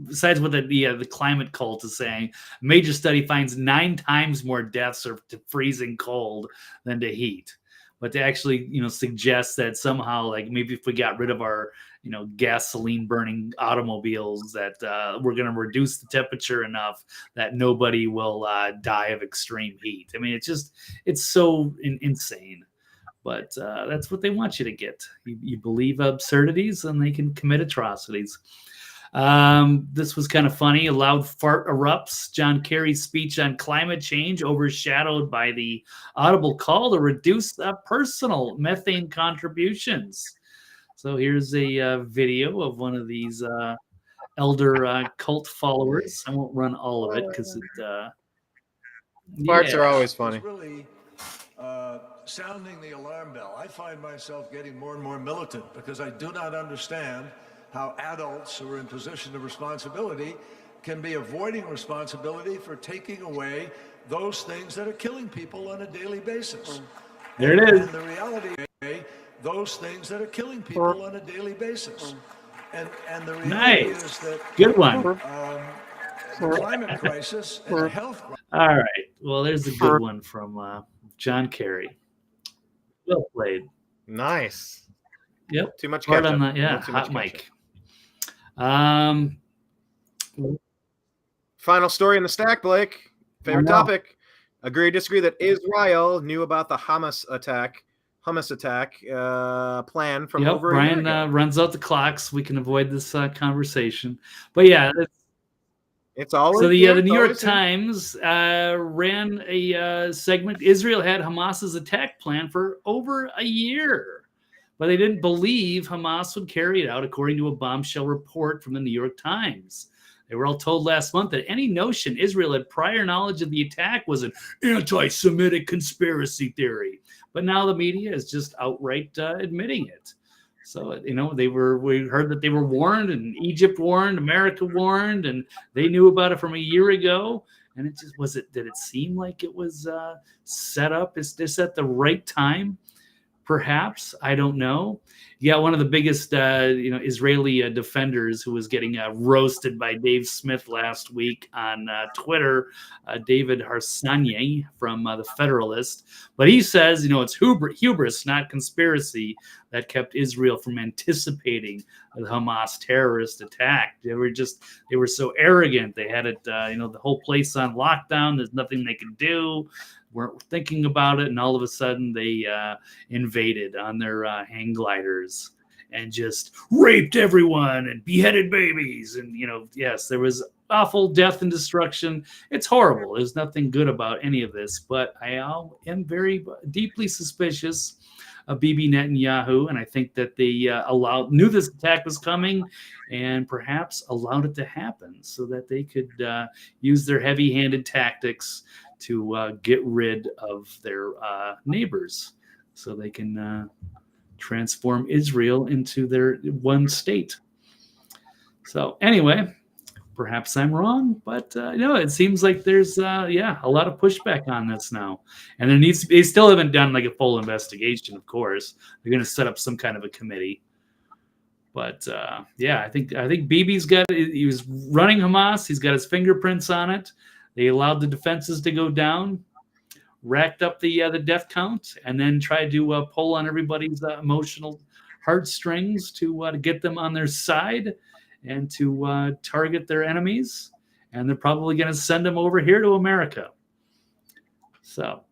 besides what the climate cult is saying, a major study finds 9 times more deaths are to freezing cold than to heat. But they actually, suggest that somehow, like maybe if we got rid of our, gasoline burning automobiles, that we're going to reduce the temperature enough that nobody will die of extreme heat. I mean, it's so insane. But that's what they want you to get. You believe absurdities, and they can commit atrocities. This was kind of funny. A loud fart erupts. John Kerry's speech on climate change overshadowed by the audible call to reduce personal methane contributions. So here's a video of one of these elder cult followers. I won't run all of it because Farts are always funny. Really, sounding the alarm bell. I find myself getting more and more militant because I do not understand how adults who are in position of responsibility can be avoiding responsibility for taking away those things that are killing people on a daily basis. There it is. And the reality is those things that are killing people on a daily basis. And the reality is that good one. The climate crisis and the health crisis. All right. Well, there's a good one from John Kerry. Well played. Nice. Yep. Too much Hard ketchup. on that. Yeah. Too much Hot mic. Final story in the stack, Blake. Favorite topic. Agree or disagree that Israel knew about the Hamas attack plan from over a year ago? Brian runs out the clocks. We can avoid this conversation. But yeah, it's always so the New York Times ran a segment. Israel had Hamas's attack plan for over a year, but they didn't believe Hamas would carry it out, according to a bombshell report from the New York Times. They were all told last month that any notion Israel had prior knowledge of the attack was an anti-Semitic conspiracy theory. But now the media is just outright admitting it. So, we heard that they were warned, and Egypt warned, America warned, and they knew about it from a year ago. And it just did it seem like it was set up? Is this at the right time? Perhaps, I don't know. Yeah, one of the biggest, Israeli defenders who was getting roasted by Dave Smith last week on Twitter, David Harsanyi from the Federalist. But he says, it's hubris, not conspiracy, that kept Israel from anticipating the Hamas terrorist attack. They were so arrogant. They had it, the whole place on lockdown. There's nothing they could do. Weren't thinking about it, and all of a sudden they invaded on their hang gliders and just raped everyone and beheaded babies. And yes, there was awful death and destruction. It's horrible. There's nothing good about any of this, but I am very deeply suspicious of Bibi Netanyahu, and I think that they knew this attack was coming and perhaps allowed it to happen so that they could use their heavy-handed tactics to get rid of their neighbors so they can transform Israel into their one state. So anyway, perhaps I'm wrong, but it seems like there's a lot of pushback on this now. And they still haven't done like a full investigation, of course. They're going to set up some kind of a committee. But I think Bibi's he was running Hamas. He's got his fingerprints on it. They allowed the defenses to go down, racked up the death count, and then tried to pull on everybody's emotional heartstrings to get them on their side and to target their enemies. And they're probably going to send them over here to America. So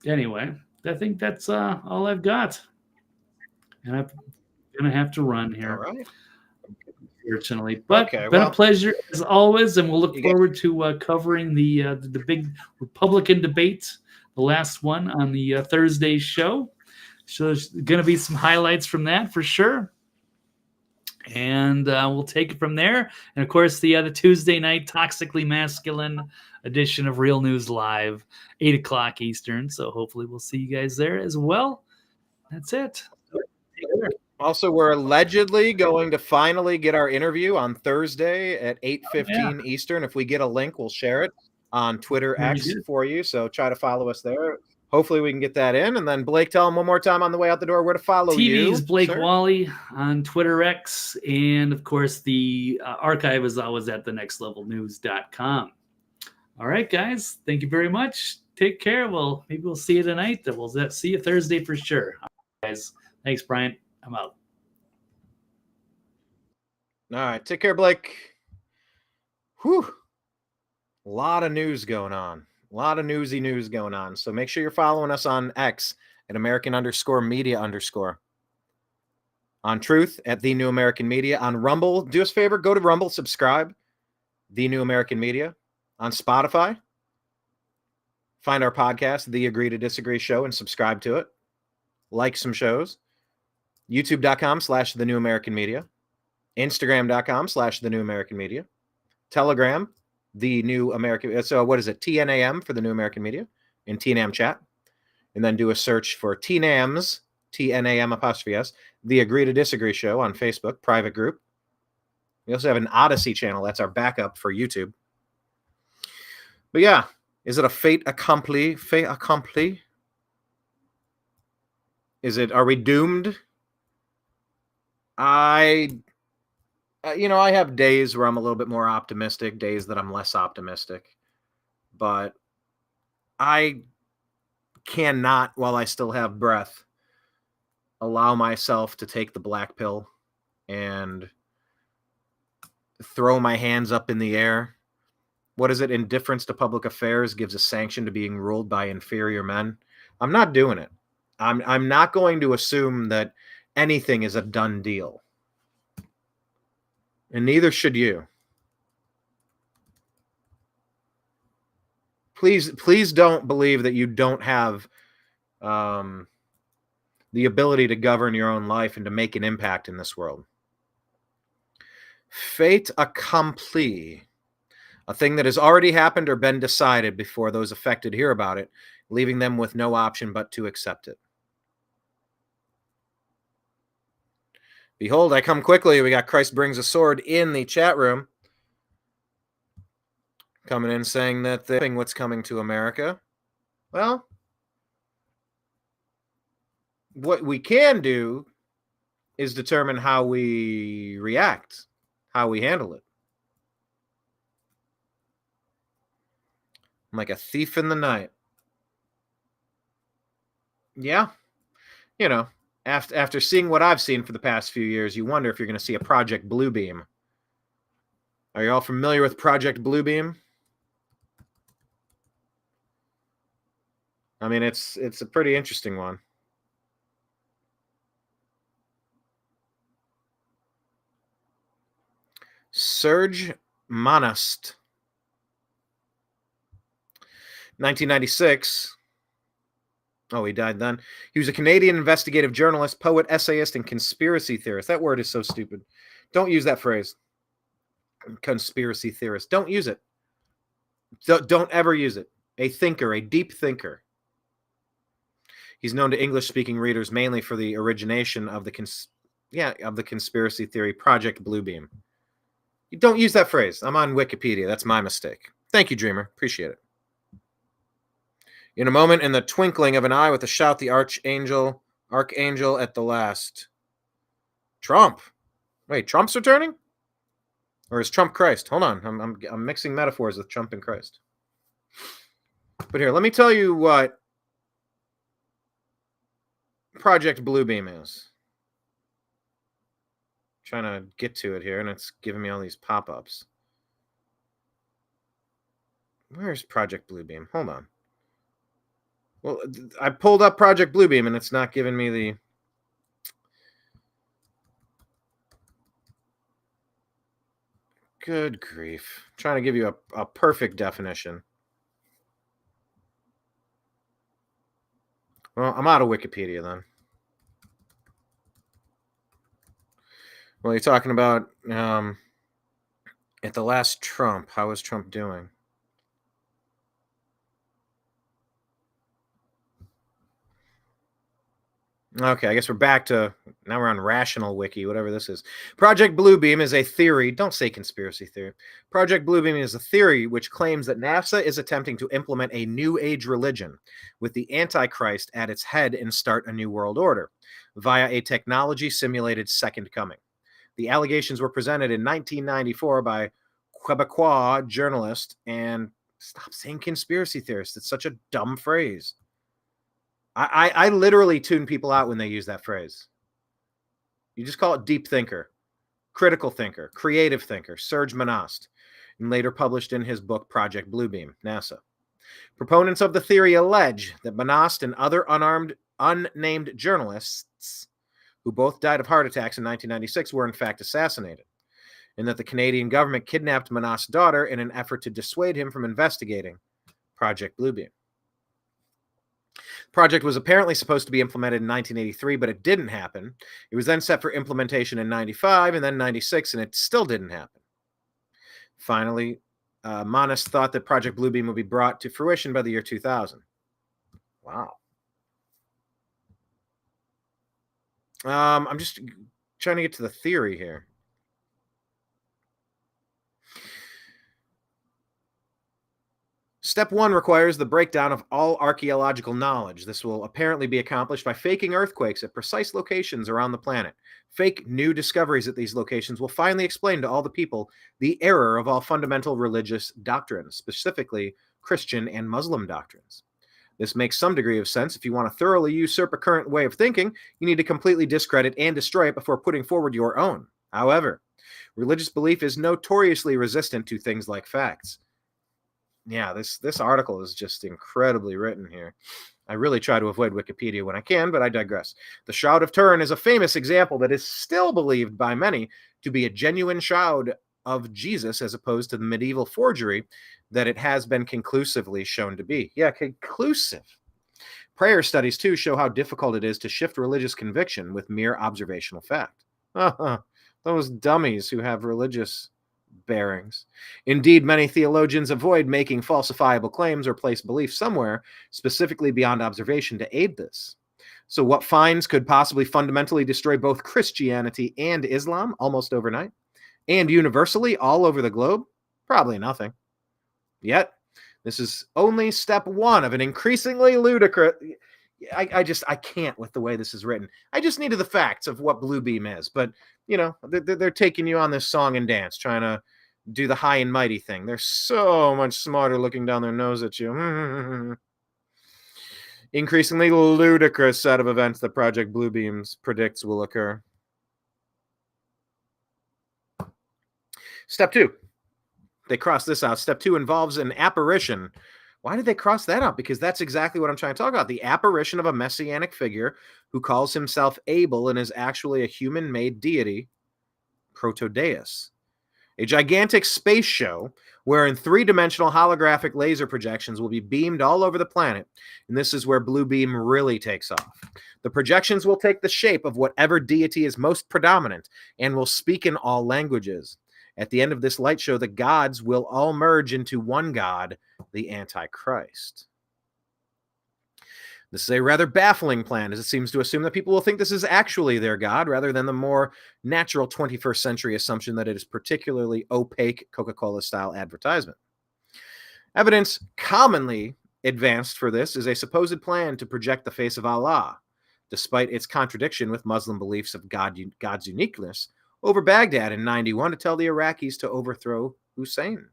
anyway, I think that's all I've got. And I'm going to have to run here. All right. Unfortunately, but been a pleasure as always, and we'll look forward to covering the big Republican debate, the last one on the Thursday show. So there's going to be some highlights from that for sure, and we'll take it from there. And of course, the Tuesday night toxically masculine edition of Real News Live, 8:00 Eastern. So hopefully, we'll see you guys there as well. That's it. Also, we're allegedly going to finally get our interview on Thursday at 8:15 Eastern. If we get a link, we'll share it on Twitter X for you. So try to follow us there. Hopefully we can get that in. And then Blake, tell them one more time on the way out the door where to follow you. TV's Blake sir. Walley on Twitter X. And of course, the archive is always at thenextlevelnews.com. All right, guys. Thank you very much. Take care. Well, maybe we'll see you tonight. We'll see you Thursday for sure. All right, guys. Thanks, Brian. I'm out. All right. Take care, Blake. Whew. A lot of news going on. A lot of newsy news going on. So make sure you're following us on X at American_media_. On Truth at The New American Media. On Rumble, do us a favor, go to Rumble, subscribe. The New American Media. On Spotify, find our podcast, The Agree to Disagree Show, and subscribe to it. Like some shows. YouTube.com/The New American Media. Instagram.com/The New American Media. Telegram, The New American. So what is it? TNAM for The New American Media in TNAM chat. And then do a search for TNAM's, TNAM''S, The Agree to Disagree Show on Facebook, private group. We also have an Odyssey channel. That's our backup for YouTube. But yeah, is it a fait accompli? Fait accompli? Are we doomed? I have days where I'm a little bit more optimistic, days that I'm less optimistic. But I cannot, while I still have breath, allow myself to take the black pill and throw my hands up in the air. What is it? Indifference to public affairs gives a sanction to being ruled by inferior men. I'm not doing it. I'm not going to assume that anything is a done deal. And neither should you. Please don't believe that you don't have the ability to govern your own life and to make an impact in this world. Fait accompli. A thing that has already happened or been decided before those affected hear about it, leaving them with no option but to accept it. Behold, I come quickly. We got Christ brings a sword in the chat room. Coming in saying that what's coming to America. Well, what we can do is determine how we react, how we handle it. I'm like a thief in the night. Yeah. After seeing what I've seen for the past few years, you wonder if you're going to see a Project Bluebeam. Are you all familiar with Project Bluebeam? I mean, it's a pretty interesting one. Serge Monast. 1996. Oh, he died then. He was a Canadian investigative journalist, poet, essayist, and conspiracy theorist. That word is so stupid. Don't use that phrase. Conspiracy theorist. Don't use it. Don't ever use it. A thinker, a deep thinker. He's known to English-speaking readers mainly for the origination of the conspiracy theory Project Bluebeam. You don't use that phrase. I'm on Wikipedia. That's my mistake. Thank you, Dreamer. Appreciate it. In a moment, in the twinkling of an eye, with a shout, the archangel at the last. Trump. Wait, Trump's returning? Or is Trump Christ? Hold on. I'm mixing metaphors with Trump and Christ. But here, let me tell you what Project Bluebeam is. Trying to get to it here, and it's giving me all these pop-ups. Where's Project Bluebeam? Hold on. Well, I pulled up Project Bluebeam, and it's not giving me the... Good grief. I'm trying to give you a perfect definition. Well, I'm out of Wikipedia then. Well, you're talking about at the last Trump. How is Trump doing? Okay, I guess we're back to, now we're on Rational Wiki, whatever this is. Project Bluebeam is a theory, don't say conspiracy theory. Project Bluebeam is a theory which claims that NASA is attempting to implement a new age religion with the Antichrist at its head and start a new world order via a technology simulated second coming. The allegations were presented in 1994 by Quebecois journalist, and stop saying conspiracy theorist. It's such a dumb phrase. I literally tune people out when they use that phrase. You just call it deep thinker, critical thinker, creative thinker, Serge Monast, and later published in his book Project Bluebeam, NASA. Proponents of the theory allege that Monast and other unnamed journalists, who both died of heart attacks in 1996, were in fact assassinated, and that the Canadian government kidnapped Monast's daughter in an effort to dissuade him from investigating Project Bluebeam. Project was apparently supposed to be implemented in 1983, but it didn't happen. It was then set for implementation in 95 and then 96, and it still didn't happen. Finally, Monast thought that Project Bluebeam would be brought to fruition by the year 2000. Wow. I'm just trying to get to the theory here. Step 1 requires the breakdown of all archaeological knowledge. This will apparently be accomplished by faking earthquakes at precise locations around the planet. Fake new discoveries at these locations will finally explain to all the people the error of all fundamental religious doctrines, specifically Christian and Muslim doctrines. This makes some degree of sense. If you want to thoroughly usurp a current way of thinking, you need to completely discredit and destroy it before putting forward your own. However, religious belief is notoriously resistant to things like facts. Yeah, this article is just incredibly written here. I really try to avoid Wikipedia when I can, but I digress. The Shroud of Turin is a famous example that is still believed by many to be a genuine shroud of Jesus, as opposed to the medieval forgery that it has been conclusively shown to be. Yeah, conclusive. Prayer studies, too, show how difficult it is to shift religious conviction with mere observational fact. Those dummies who have religious bearings. Indeed, many theologians avoid making falsifiable claims or place belief somewhere specifically beyond observation to aid this. So what finds could possibly fundamentally destroy both Christianity and Islam almost overnight, and universally all over the globe? Probably nothing. Yet, this is only step 1 of an increasingly ludicrous... I can't with the way this is written. I just needed the facts of what Bluebeam is, but, you know, they're taking you on this song and dance, trying to do the high and mighty thing. They're so much smarter looking down their nose at you. Increasingly ludicrous set of events that Project Bluebeam predicts will occur. Step 2. They cross this out. Step 2 involves an apparition. Why did they cross that out? Because that's exactly what I'm trying to talk about. The apparition of a messianic figure who calls himself Abel and is actually a human-made deity, Protodeus. A gigantic space show wherein 3-dimensional holographic laser projections will be beamed all over the planet, and this is where Bluebeam really takes off. The projections will take the shape of whatever deity is most predominant and will speak in all languages. At the end of this light show, the gods will all merge into one god, the Antichrist. This is a rather baffling plan, as it seems to assume that people will think this is actually their god, rather than the more natural 21st century assumption that it is particularly opaque Coca-Cola-style advertisement. Evidence commonly advanced for this is a supposed plan to project the face of Allah, despite its contradiction with Muslim beliefs of God's uniqueness, over Baghdad in 91 to tell the Iraqis to overthrow Hussein.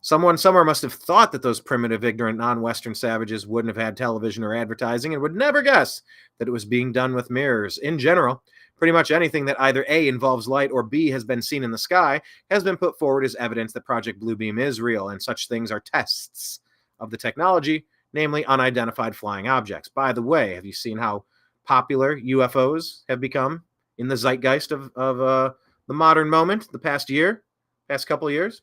Someone somewhere must have thought that those primitive, ignorant, non-Western savages wouldn't have had television or advertising and would never guess that it was being done with mirrors. In general, pretty much anything that either A, involves light, or B, has been seen in the sky has been put forward as evidence that Project Bluebeam is real, and such things are tests of the technology, namely unidentified flying objects. By the way, have you seen how popular UFOs have become in the zeitgeist of the modern moment, the past couple of years?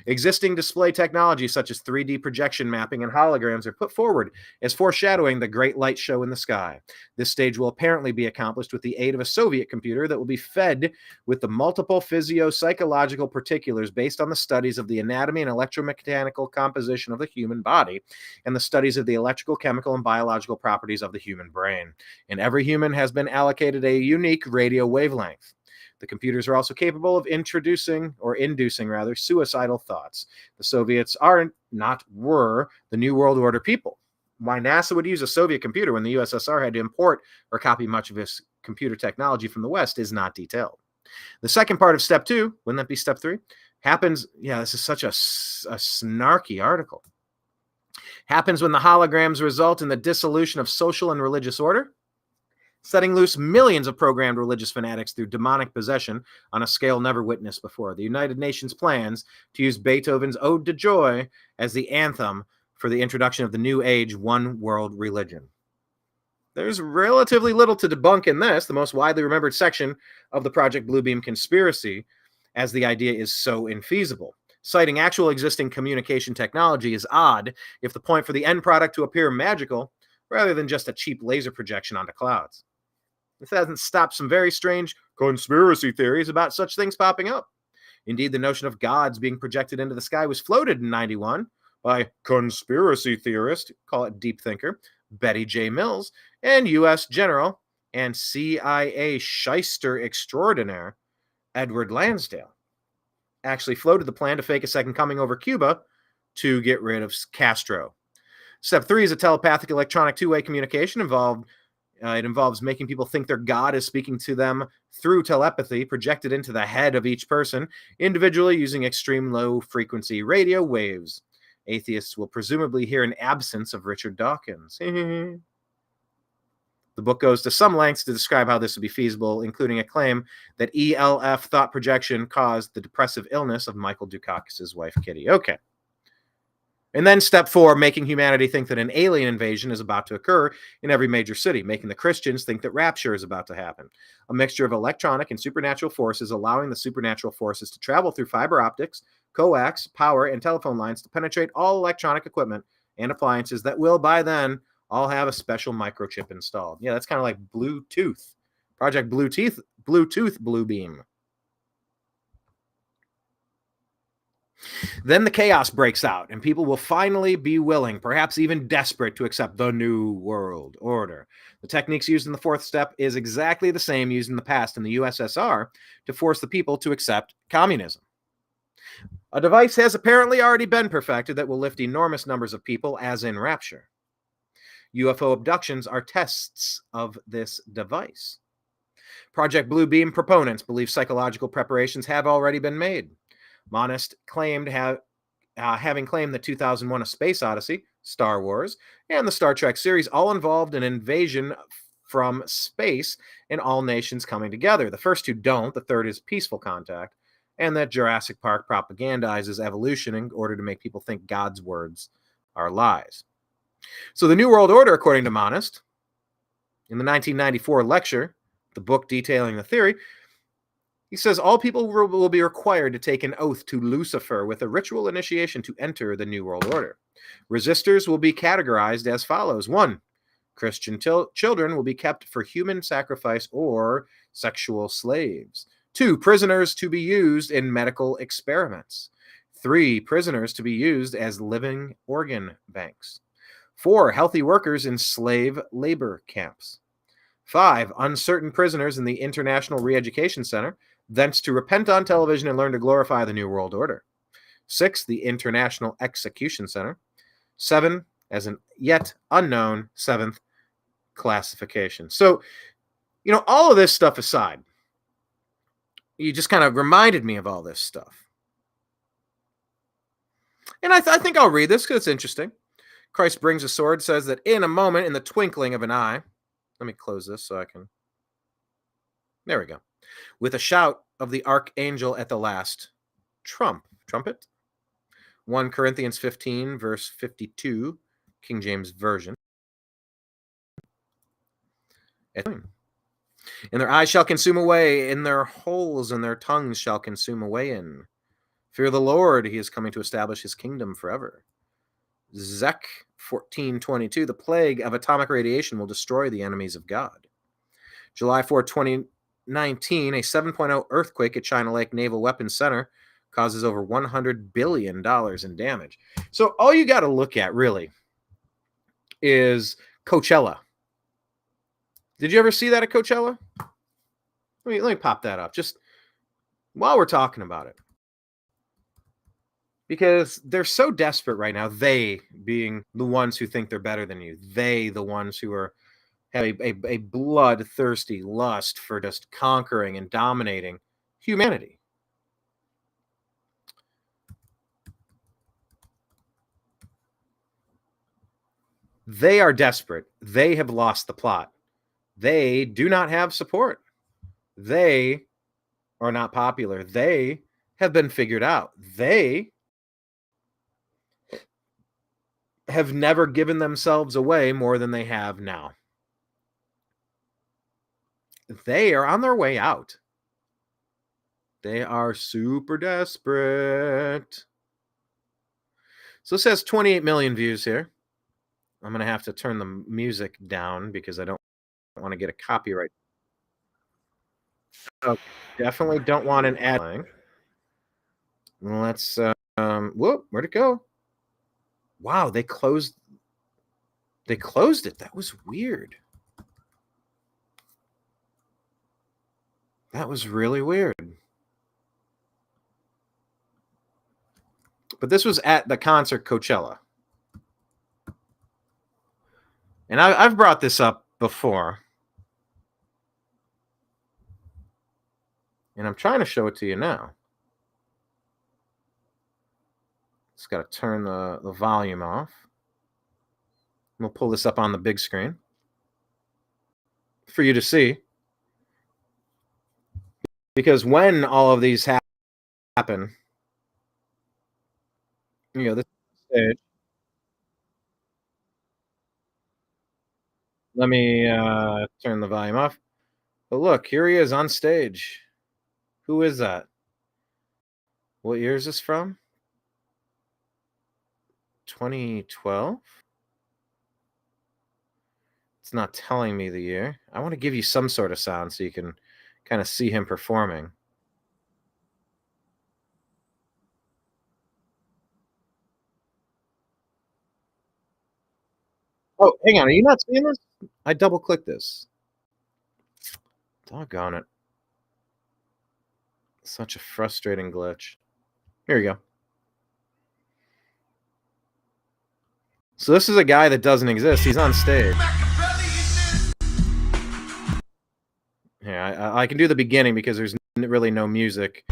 Existing display technology such as 3D projection mapping and holograms are put forward as foreshadowing the Great Light Show in the sky. This stage will apparently be accomplished with the aid of a Soviet computer that will be fed with the multiple physio-psychological particulars based on the studies of the anatomy and electromechanical composition of the human body and the studies of the electrical, chemical, and biological properties of the human brain. And every human has been allocated a unique radio wavelength. The computers are also capable of inducing suicidal thoughts. The Soviets were the New World Order people. Why NASA would use a Soviet computer when the USSR had to import or copy much of its computer technology from the West is not detailed. The second part of step 2, wouldn't that be step 3? Happens, this is such a snarky article. Happens when the holograms result in the dissolution of social and religious order, setting loose millions of programmed religious fanatics through demonic possession on a scale never witnessed before. The United Nations plans to use Beethoven's Ode to Joy as the anthem for the introduction of the new age one world religion. There's relatively little to debunk in this, the most widely remembered section of the Project Bluebeam conspiracy, as the idea is so infeasible. Citing actual existing communication technology is odd if the point for the end product to appear magical rather than just a cheap laser projection onto clouds. This hasn't stopped some very strange conspiracy theories about such things popping up. Indeed, the notion of gods being projected into the sky was floated in 91 by conspiracy theorist, call it deep thinker, Betty J. Mills, and U.S. General and CIA shyster extraordinaire, Edward Lansdale. Actually floated the plan to fake a second coming over Cuba to get rid of Castro. Step 3 is a telepathic electronic two-way communication it involves making people think their God is speaking to them through telepathy projected into the head of each person, individually using extreme low-frequency radio waves. Atheists will presumably hear an absence of Richard Dawkins. The book goes to some lengths to describe how this would be feasible, including a claim that ELF thought projection caused the depressive illness of Michael Dukakis' wife, Kitty. Okay. And then step 4, making humanity think that an alien invasion is about to occur in every major city, making the Christians think that rapture is about to happen. A mixture of electronic and supernatural forces allowing the supernatural forces to travel through fiber optics, coax, power, and telephone lines to penetrate all electronic equipment and appliances that will, by then, all have a special microchip installed. Yeah, that's kind of like Bluetooth. Project Bluetooth Bluebeam. Then the chaos breaks out, and people will finally be willing, perhaps even desperate, to accept the New World Order. The techniques used in the 4th step is exactly the same used in the past in the USSR to force the people to accept communism. A device has apparently already been perfected that will lift enormous numbers of people, as in rapture. UFO abductions are tests of this device. Project Bluebeam proponents believe psychological preparations have already been made. Monist claimed having claimed the 2001 A Space Odyssey, Star Wars, and the Star Trek series all involved an invasion from space and all nations coming together. The first two don't. The third is peaceful contact, and that Jurassic Park propagandizes evolution in order to make people think God's words are lies. So the New World Order, according to Monist, in the 1994 lecture, the book detailing the theory, he says all people will be required to take an oath to Lucifer with a ritual initiation to enter the New World Order. Resistors will be categorized as follows. 1. Christian children will be kept for human sacrifice or sexual slaves. 2. Prisoners to be used in medical experiments. 3. Prisoners to be used as living organ banks. 4. Healthy workers in slave labor camps. 5. Uncertain prisoners in the International Re-Education Center, thence to repent on television and learn to glorify the New World Order. 6. The International Execution Center. 7. As an yet unknown 7th classification. So, all of this stuff aside, you just kind of reminded me of all this stuff. And I think I'll read this because it's interesting. Christ brings a sword, says that in a moment, in the twinkling of an eye, let me close this so I can, there we go. With a shout of the archangel at the last trumpet. 1 Corinthians 15, verse 52, King James Version. And their eyes shall consume away, in their holes and their tongues shall consume away in. Fear the Lord, he is coming to establish his kingdom forever. Zech 14:22, the plague of atomic radiation will destroy the enemies of God. July 4, 2019, a 7.0 earthquake at China Lake Naval Weapons Center causes over $100 billion in damage. So all you got to look at, really, is Coachella. Did you ever see that at Coachella? Let me pop that up, just while we're talking about it. Because they're so desperate right now, they being the ones who think they're better than you, they the ones who are have a bloodthirsty lust for just conquering and dominating humanity. They are desperate. They have lost the plot. They do not have support. They are not popular. They have been figured out. They have never given themselves away more than they have now. They are on their way out. They are super desperate. So this has 28 million views here. I'm going to have to turn the music down because I don't want to get a copyright. So definitely don't want an ad playing. Let's, whoop, where'd it go? Wow, they closed it. That was weird. That was really weird. But this was at the concert Coachella. And I've brought this up before. And I'm trying to show it to you now. Just got to turn the volume off. We'll pull this up on the big screen for you to see. Because when all of these happen, you know, this stage. Let me turn the volume off. But look, here he is on stage. Who is that? What year is this from? 2012? It's not telling me the year. I want to give you some sort of sound so you can kind of see him performing. Oh, hang on. Are you not seeing this? I double-clicked this. Doggone it. Such a frustrating glitch. Here you go. So this is a guy that doesn't exist. He's on stage. Yeah, I can do the beginning because there's really no music.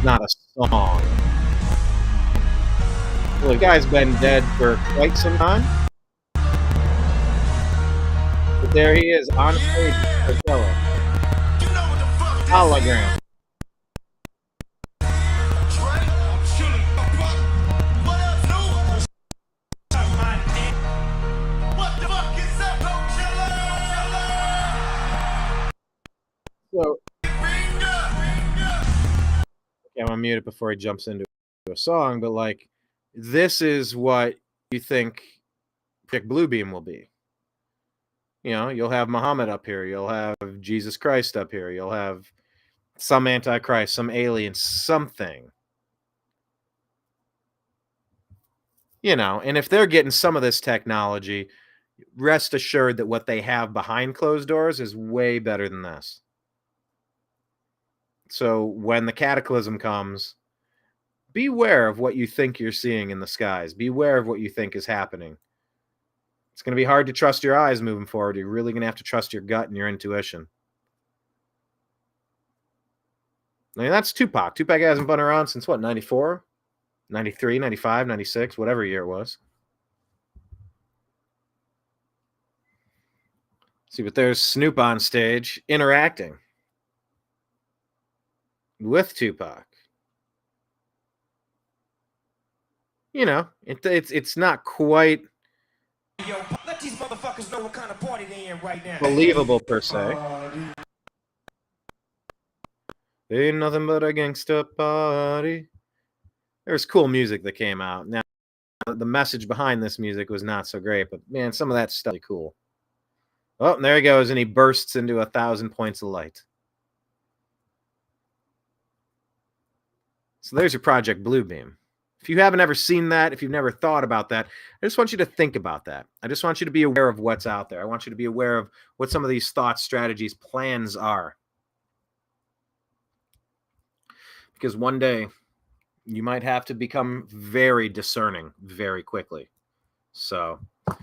Not a song. Well, the guy's been dead for quite some time. But there he is on stage with Coachella. Hologram. So, okay, I'm gonna mute it before he jumps into a song, but like, this is what you think Project Bluebeam will be. You know, you'll have Muhammad up here, you'll have Jesus Christ up here, you'll have some Antichrist, some alien, something. You know, and if they're getting some of this technology, rest assured that what they have behind closed doors is way better than this. So when the cataclysm comes, beware of what you think you're seeing in the skies. Beware of what you think is happening. It's going to be hard to trust your eyes moving forward. You're really going to have to trust your gut and your intuition. I mean, that's Tupac. Tupac hasn't been around since what, 94? 93, 95, 96, whatever year it was. See, but there's Snoop on stage interacting with Tupac. You know, it's not quite Let these motherfuckers know what kind of party they in right now. believable per se. Ain't nothing but a gangsta party. there was cool music that came out. Now, the message behind this music was not so great, but man, some of that stuff is cool. Oh, and there he goes, and he bursts into 1,000 points of light. So there's your Project Bluebeam. If you haven't ever seen that, if you've never thought about that, I just want you to think about that. I just want you to be aware of what's out there. I want you to be aware of what some of these thoughts, strategies, plans are. Because one day, you might have to become very discerning very quickly. So I'm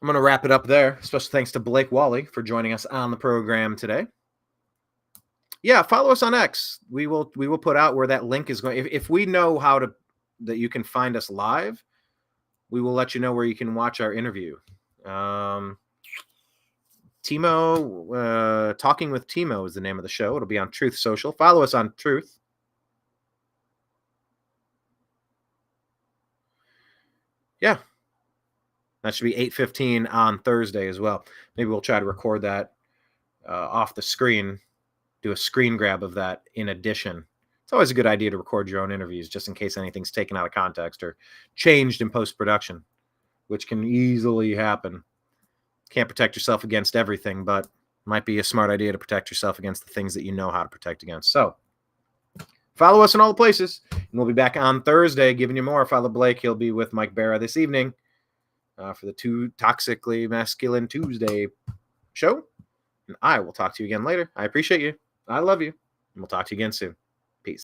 going to wrap it up there. Special thanks to Blake Walley for joining us on the program today. Yeah, follow us on X. We will put out where that link is going. If we know that you can find us live, we will let you know where you can watch our interview. Timo, Talking with Timo is the name of the show. It'll be on Truth Social. Follow us on Truth. Yeah. That should be 8:15 on Thursday as well. Maybe we'll try to record that off the screen, do a screen grab of that in addition. It's always a good idea to record your own interviews just in case anything's taken out of context or changed in post-production, which can easily happen. Can't protect yourself against everything, but might be a smart idea to protect yourself against the things that you know how to protect against. So follow us in all the places, and we'll be back on Thursday giving you more. Follow Blake. He'll be with Mike Barra this evening for the Toxically Masculine Tuesday show. And I will talk to you again later. I appreciate you. I love you. And we'll talk to you again soon.